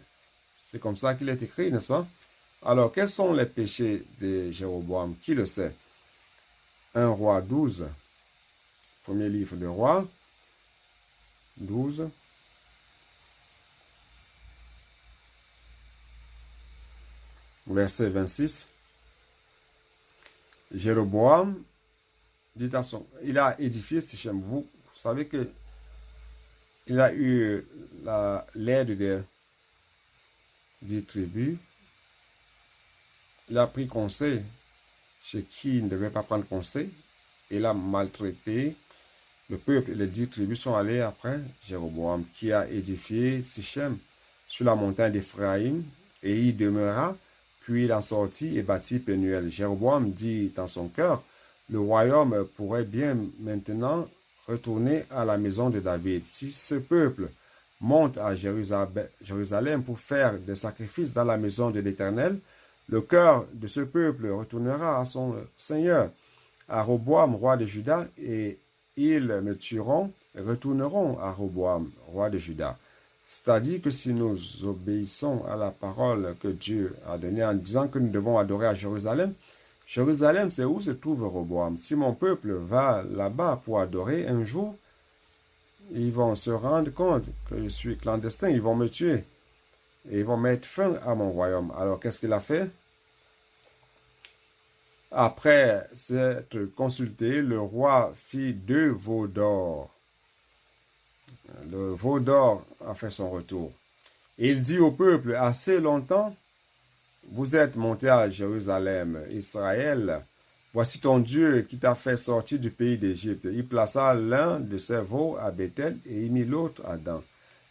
C'est comme ça qu'il est écrit, n'est-ce pas? Alors, quels sont les péchés de Jéroboam? Qui le sait? 1 Roi 12, premier livre de Roi, 12. Verset 26. Jéroboam dit à son... Il a édifié Sichem. Vous savez que il a eu l'aide des 10 tribus. Il a pris conseil chez qui il ne devait pas prendre conseil. Il a maltraité le peuple. Les 10 tribus sont allées après Jéroboam, qui a édifié Sichem sur la montagne d'Éphraïm, et il demeura. Puis il en sortit et bâtit Pénuel. Jéroboam dit dans son cœur, le royaume pourrait bien maintenant retourner à la maison de David. Si ce peuple monte à Jérusalem pour faire des sacrifices dans la maison de l'Éternel, le cœur de ce peuple retournera à son Seigneur, à Roboam, roi de Juda, et ils me tueront et retourneront à Roboam, roi de Juda. C'est-à-dire que si nous obéissons à la parole que Dieu a donnée en disant que nous devons adorer à Jérusalem, Jérusalem, c'est où se trouve Roboam. Si mon peuple va là-bas pour adorer, un jour, ils vont se rendre compte que je suis clandestin, ils vont me tuer. Et ils vont mettre fin à mon royaume. Alors, qu'est-ce qu'il a fait? Après s'être consulté, le roi fit 2 veaux d'or. Le veau d'or a fait son retour. Et il dit au peuple, assez longtemps, vous êtes monté à Jérusalem, Israël, voici ton Dieu qui t'a fait sortir du pays d'Égypte. Il plaça l'un de ses veaux à Bethel et il mit l'autre à Dan.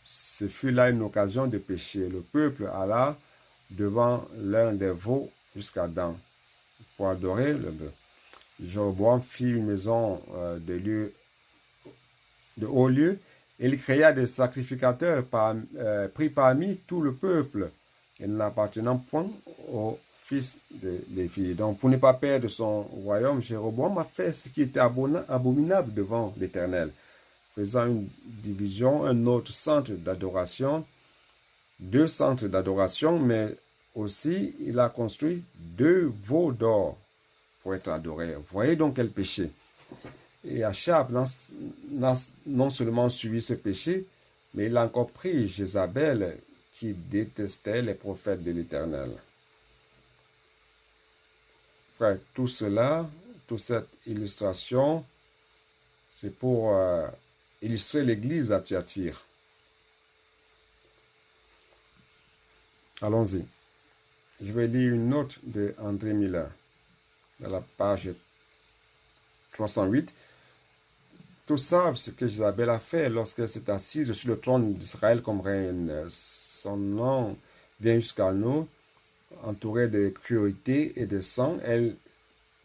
Ce fut là une occasion de pécher. Le peuple alla devant l'un des veaux jusqu'à Dan pour adorer le bœuf. Jéroboam fit une maison de haut lieu. Il créa des sacrificateurs pris parmi tout le peuple et n'appartenant point aux fils de Lévi. Donc, pour ne pas perdre son royaume, Jéroboam a fait ce qui était abominable devant l'Éternel, faisant une division, un autre centre d'adoration, 2 centres d'adoration, mais aussi il a construit 2 veaux d'or pour être adoré. Vous voyez donc quel péché. Et Achab non seulement suivi ce péché, mais il a encore pris Jézabel qui détestait les prophètes de l'Éternel. Frère, tout cela, toute cette illustration, c'est pour illustrer l'église à Thyatire. Allons-y. Je vais lire une note de André Miller, à la page 308. Tous savent ce que Jézabel a fait lorsqu'elle s'est assise sur le trône d'Israël comme reine. Son nom vient jusqu'à nous. entourée de cruauté et de sang. Elle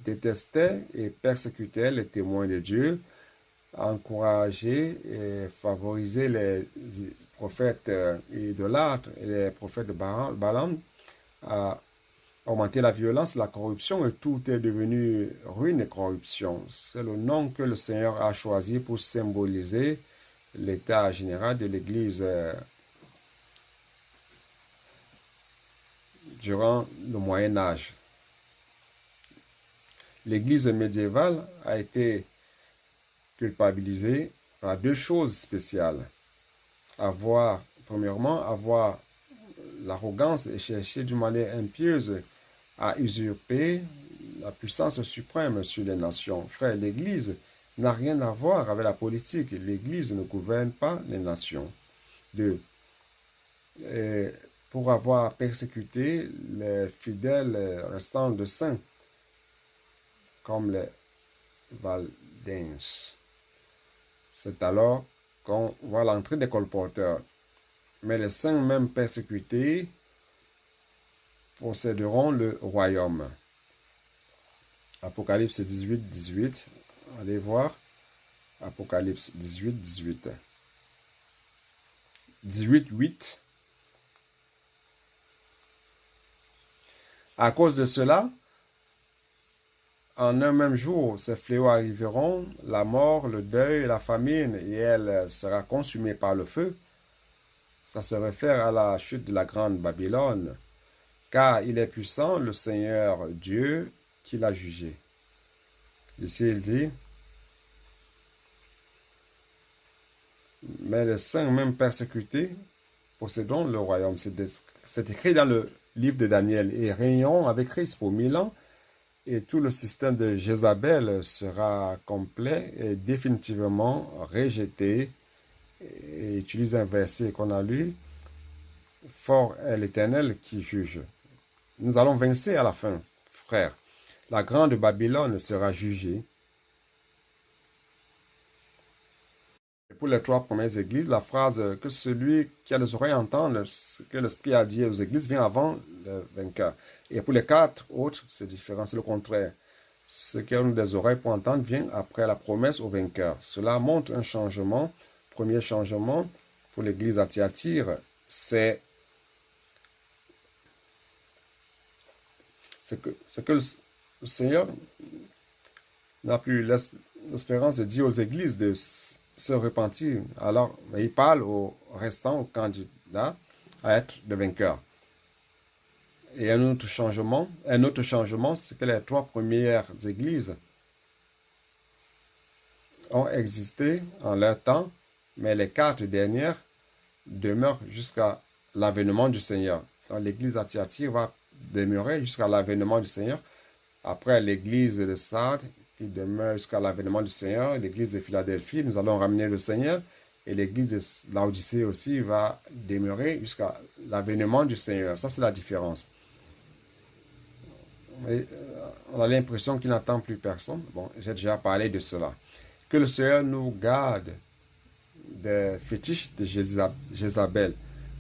détestait et persécutait les témoins de Dieu, encourageait et favorisait les prophètes idolâtres et les prophètes de Balaam à augmenter la violence, la corruption, et tout est devenu ruine et corruption. C'est le nom que le Seigneur a choisi pour symboliser l'état général de l'Église durant le Moyen Âge. L'Église médiévale a été culpabilisée par deux choses spéciales. Premièrement, avoir l'arrogance et chercher d'une manière impieuse à usurper la puissance suprême sur les nations. Frère, l'Église n'a rien à voir avec la politique. L'Église ne gouverne pas les nations. Deux, pour avoir persécuté les fidèles restants de saints, comme les Valdens. C'est alors qu'on voit l'entrée des colporteurs. Mais les saints même persécutés posséderont le royaume. Apocalypse 18, 18. Allez voir. Apocalypse 18, 18. 18, 8. À cause de cela, en un même jour, ces fléaux arriveront, la mort, le deuil, la famine, et elle sera consumée par le feu. Ça se réfère à la chute de la grande Babylone, car il est puissant, le Seigneur Dieu, qui l'a jugé. Ici, il dit, mais les saints, même persécutés, posséderont le royaume. C'est écrit dans le livre de Daniel. Et régnons avec Christ pour 1000 ans. Et tout le système de Jézabel sera complet et définitivement rejeté. Et utilise un verset qu'on a lu. Fort est l'Éternel qui juge. Nous allons vaincre à la fin, frères. La grande Babylone sera jugée. Et pour les 3 premières églises, la phrase « que celui qui a les oreilles entende ce que l'Esprit a dit aux églises » vient avant le vainqueur. Et pour les 4 autres, c'est différent, c'est le contraire. Ceux qui ont des oreilles pour entendre vient après la promesse au vainqueur. Cela montre un changement. Premier changement pour l'église à Thyatire, c'est que le Seigneur n'a plus l'espérance de dire aux églises de se repentir. Alors, il parle aux restants, aux candidats, à être des vainqueurs. Et un autre changement, c'est que les 3 premières églises ont existé en leur temps, mais les 4 dernières demeurent jusqu'à l'avènement du Seigneur. L'église à Thyatire va demeurer jusqu'à l'avènement du Seigneur. Après l'église de Sardes, qui demeure jusqu'à l'avènement du Seigneur. L'église de Philadelphie, nous allons ramener le Seigneur. Et l'église de Laodicée aussi va demeurer jusqu'à l'avènement du Seigneur. Ça, c'est la différence. Et, on a l'impression qu'il n'attend plus personne. Bon, j'ai déjà parlé de cela. Que le Seigneur nous garde des fétiches de Jézabel,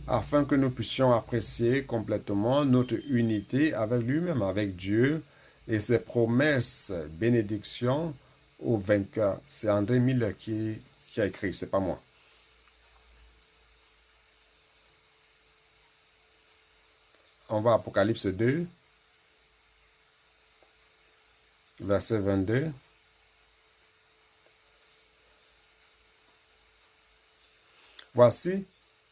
afin que nous puissions apprécier complètement notre unité avec lui-même, avec Dieu, et ses promesses, bénédictions aux vainqueurs. C'est André Miller qui a écrit, c'est pas moi. On va à Apocalypse 2, verset 22. Voici,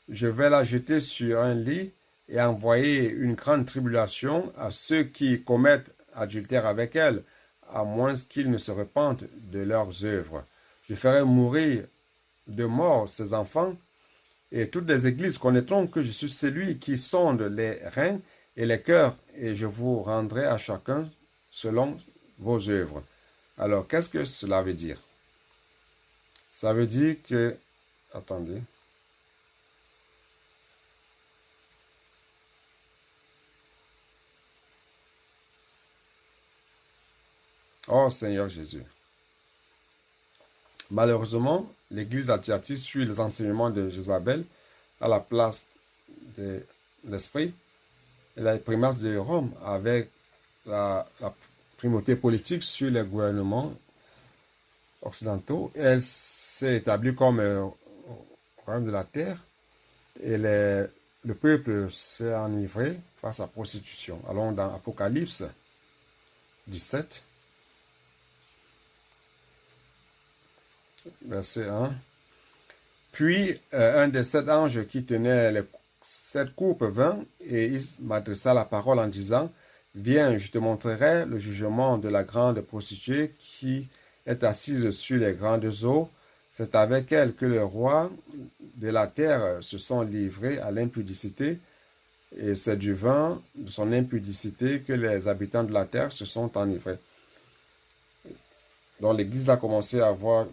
je vais la jeter sur un lit et envoyer une grande tribulation à ceux qui commettent adultère avec elle, à moins qu'ils ne se repentent de leurs œuvres. Je ferai mourir de mort ses enfants, et toutes les églises connaîtront que je suis celui qui sonde les reins et les cœurs, et je vous rendrai à chacun selon vos œuvres. Alors, qu'est-ce que cela veut dire? Ça veut dire que... Attendez. Oh Seigneur Jésus. Malheureusement, l'Église à Thyatire suit les enseignements de Jézabel à la place de l'Esprit la primace de Rome avec la primauté politique sur les gouvernements occidentaux. Elle s'est établie comme royaume de la terre et le peuple s'est enivré par sa prostitution. Allons dans Apocalypse 17, verset 1. Puis un des 7 anges qui tenait les 7 coupes vint et il m'adressa la parole en disant, « Viens, je te montrerai le jugement de la grande prostituée qui est assise sur les grandes eaux. C'est avec elle que les rois de la terre se sont livrés à l'impudicité, et c'est du vin de son impudicité que les habitants de la terre se sont enivrés. » Donc l'Église a commencé à avoir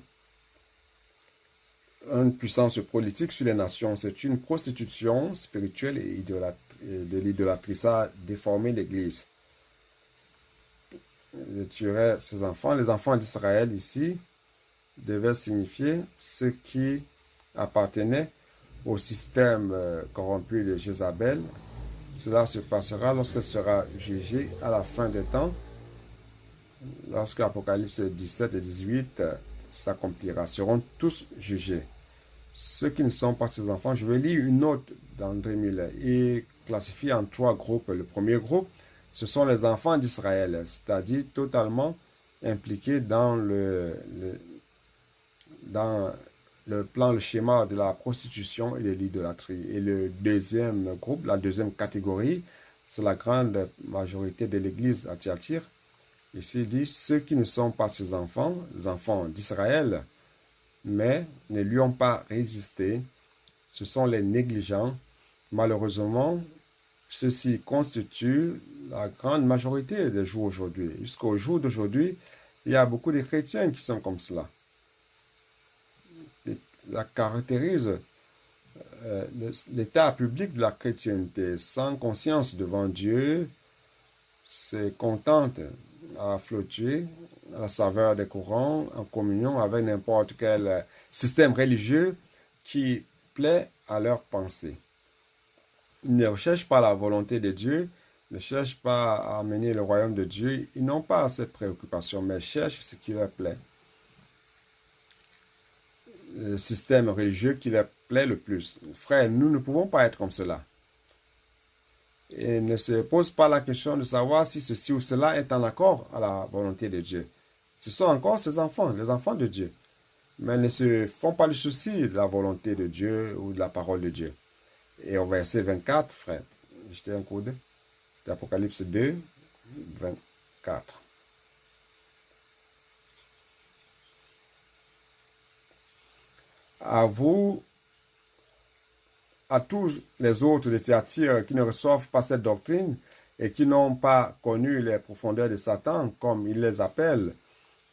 une puissance politique sur les nations. C'est une prostitution spirituelle et de l'idolâtrie. Ça a déformé l'Église. Il tuerait ses enfants. Les enfants d'Israël ici devaient signifier ceux qui appartenaient au système corrompu de Jézabel. Cela se passera lorsqu'elle sera jugée à la fin des temps. Lorsque Apocalypse 17 et 18 s'accomplira, seront tous jugés. Ceux qui ne sont pas ses enfants, je vais lire une note d'André Miller et classifier en 3 groupes. Le premier groupe, ce sont les enfants d'Israël, c'est-à-dire totalement impliqués dans le plan, le schéma de la prostitution et de l'idolâtrie. Et le deuxième groupe, la deuxième catégorie, c'est la grande majorité de l'Église à Thyatire. Ici, il dit, ceux qui ne sont pas ses enfants, les enfants d'Israël, mais ne lui ont pas résisté, ce sont les négligents. Malheureusement, ceux-ci constituent la grande majorité des jours aujourd'hui. Jusqu'au jour d'aujourd'hui, il y a beaucoup de chrétiens qui sont comme cela. La caractérise l'état public de la chrétienté, sans conscience devant Dieu, se contente à flotter à la saveur des courants, en communion avec n'importe quel système religieux qui plaît à leurs pensées. Ils ne recherchent pas la volonté de Dieu, ne cherchent pas à amener le royaume de Dieu. Ils n'ont pas cette préoccupation, mais cherchent ce qui leur plaît. Le système religieux qui leur plaît le plus. Frères, nous ne pouvons pas être comme cela. Et ne se pose pas la question de savoir si ceci ou cela est en accord à la volonté de Dieu. Ce sont encore ses enfants, les enfants de Dieu. Mais ne se font pas le souci de la volonté de Dieu ou de la parole de Dieu. Et au verset 24, frère, jetez un coup d'œil, d'Apocalypse 2, 24. À vous, à tous les autres de Thyatire qui ne reçoivent pas cette doctrine et qui n'ont pas connu les profondeurs de Satan, comme il les appelle,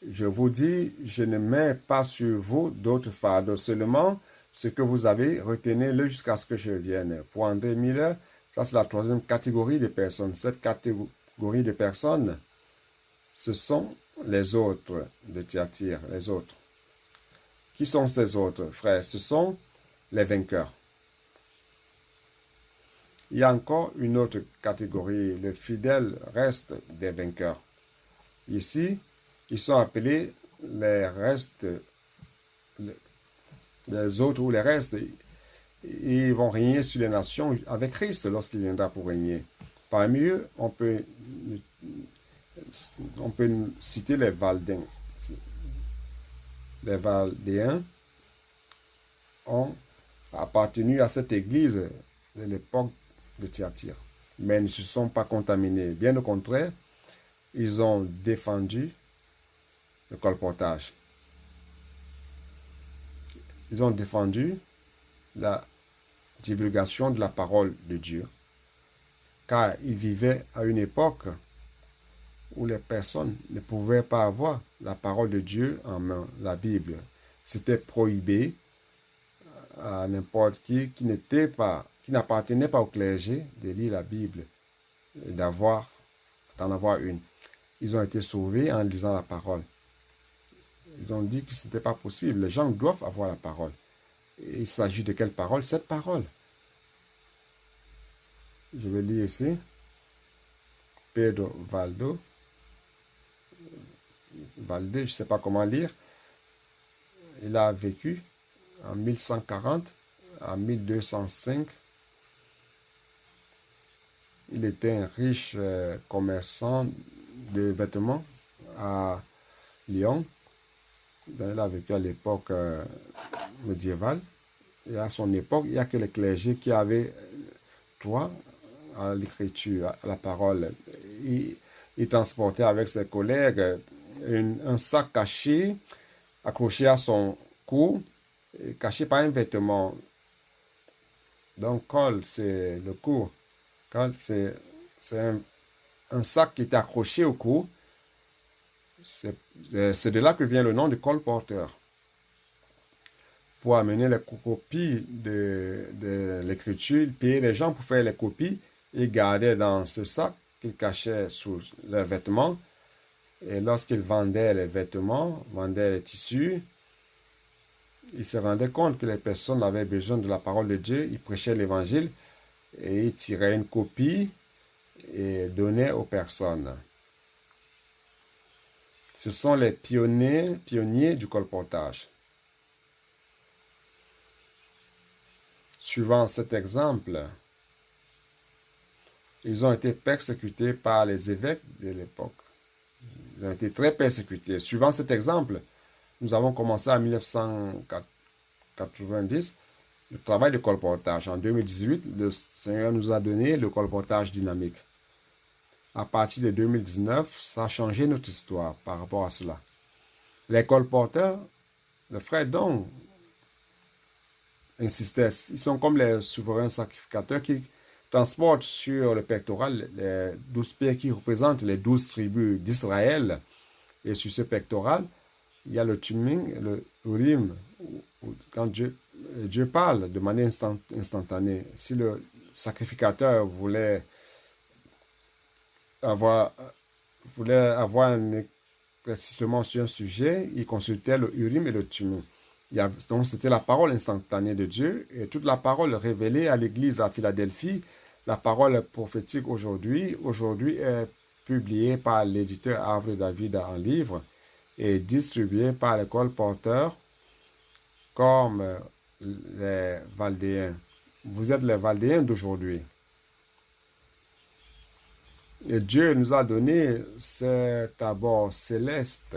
je vous dis, je ne mets pas sur vous d'autres fardeaux, seulement ce que vous avez, retenez-le jusqu'à ce que je vienne. Pour André Miller, ça c'est la 3e catégorie de personnes. Cette catégorie de personnes, ce sont les autres de Thyatire, les autres. Qui sont ces autres, frères? Ce sont les vainqueurs. Il y a encore une autre catégorie, le fidèle reste des vainqueurs. Ici, ils sont appelés les restes, les autres ou les restes. Ils vont régner sur les nations avec Christ lorsqu'il viendra pour régner. Parmi eux, on peut citer les Valdéens. Les Valdéens ont appartenu à cette église de l'époque de Thyatire, mais ne se sont pas contaminés. Bien au contraire, ils ont défendu le colportage. Ils ont défendu la divulgation de la parole de Dieu, car ils vivaient à une époque où les personnes ne pouvaient pas avoir la parole de Dieu en main, la Bible. C'était prohibé à n'importe qui n'appartenait pas au clergé de lire la Bible et d'en avoir une. Ils ont été sauvés en lisant la parole. Ils ont dit que ce n'était pas possible. Les gens doivent avoir la parole. Et il s'agit de quelle parole? Cette parole. Je vais lire ici. Pedro Valdé, je ne sais pas comment lire. Il a vécu en 1140 à 1205. Il était un riche commerçant de vêtements à Lyon. Il a vécu à l'époque médiévale. Et à son époque, il n'y a que les clergés qui avaient droit à l'écriture, à la parole. Il transportait avec ses collègues un sac caché, accroché à son cou, caché par un vêtement. Donc, col, c'est le cou. Col, c'est un sac qui était accroché au cou. C'est de là que vient le nom de colporteur. Pour amener les copies de l'écriture, il payait les gens pour faire les copies. Il gardait dans ce sac qu'il cachait sous leurs vêtements. Et lorsqu'il vendait les vêtements, vendait les tissus, il se rendait compte que les personnes avaient besoin de la parole de Dieu. Il prêchait l'évangile et il tirait une copie et donnait aux personnes. Ce sont les pionniers du colportage. Suivant cet exemple, ils ont été persécutés par les évêques de l'époque. Ils ont été très persécutés. Suivant cet exemple, nous avons commencé en 1990 le travail de colportage. En 2018, le Seigneur nous a donné le colportage dynamique. À partir de 2019, ça a changé notre histoire par rapport à cela. Les colporteurs, le frère Dong insistait, ils sont comme les souverains sacrificateurs qui transportent sur le pectoral les 12 pierres qui représentent les 12 tribus d'Israël. Et sur ce pectoral, il y a le Tumim, le Urim. Quand Dieu parle de manière instantanée, si le sacrificateur voulait avoir un éclaircissement sur un sujet, il consultait le Urim et le Tumim. Donc, c'était la parole instantanée de Dieu et toute la parole révélée à l'Église à Philadelphie, la parole prophétique aujourd'hui est publiée par l'éditeur Havre David en livre et distribuée par les colporteurs comme les Valdéens. Vous êtes les Valdéens d'aujourd'hui. Et Dieu nous a donné cet abord céleste.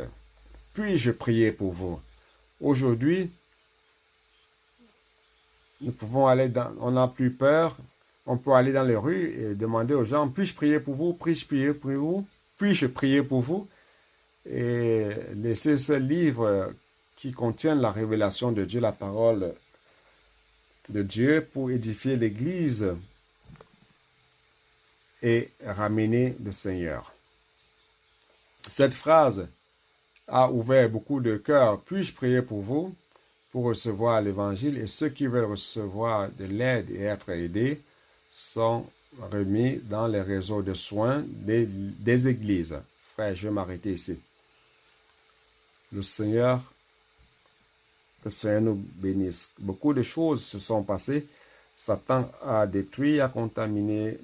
Puis-je prier pour vous? Aujourd'hui, nous pouvons aller on n'a plus peur. On peut aller dans les rues et demander aux gens, puis-je prier pour vous? Puis-je prier pour vous? Puis-je prier pour vous? Et laisser ce livre qui contient la révélation de Dieu, la parole de Dieu pour édifier l'Église et ramener le Seigneur. Cette phrase a ouvert beaucoup de cœurs. Puis-je prier pour vous pour recevoir l'Évangile? Et ceux qui veulent recevoir de l'aide et être aidés sont remis dans les réseaux de soins des églises. Frère, je vais m'arrêter ici. Le Seigneur nous bénisse. Beaucoup de choses se sont passées. Satan a détruit, a contaminé.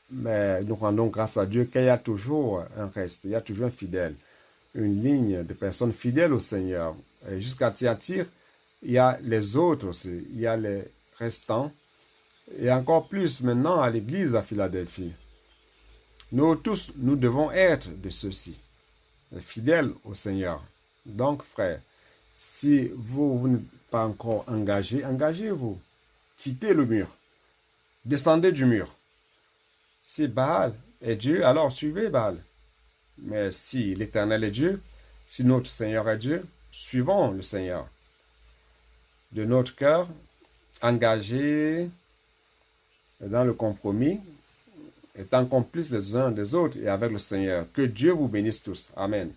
Mais nous rendons grâce à Dieu qu'il y a toujours un reste, il y a toujours un fidèle, une ligne de personnes fidèles au Seigneur. Et jusqu'à Thyatire, il y a les autres aussi, il y a les restants, et encore plus maintenant à l'église à Philadelphie. Nous tous, nous devons être de ceux-ci, fidèles au Seigneur. Donc, frère, si vous n'êtes pas encore engagé, engagez-vous. Quittez le mur. Descendez du mur. Si Baal est Dieu, alors suivez Baal. Mais si l'Éternel est Dieu, si notre Seigneur est Dieu, suivons le Seigneur. De notre cœur, engagés dans le compromis, étant complices les uns des autres et avec le Seigneur. Que Dieu vous bénisse tous. Amen.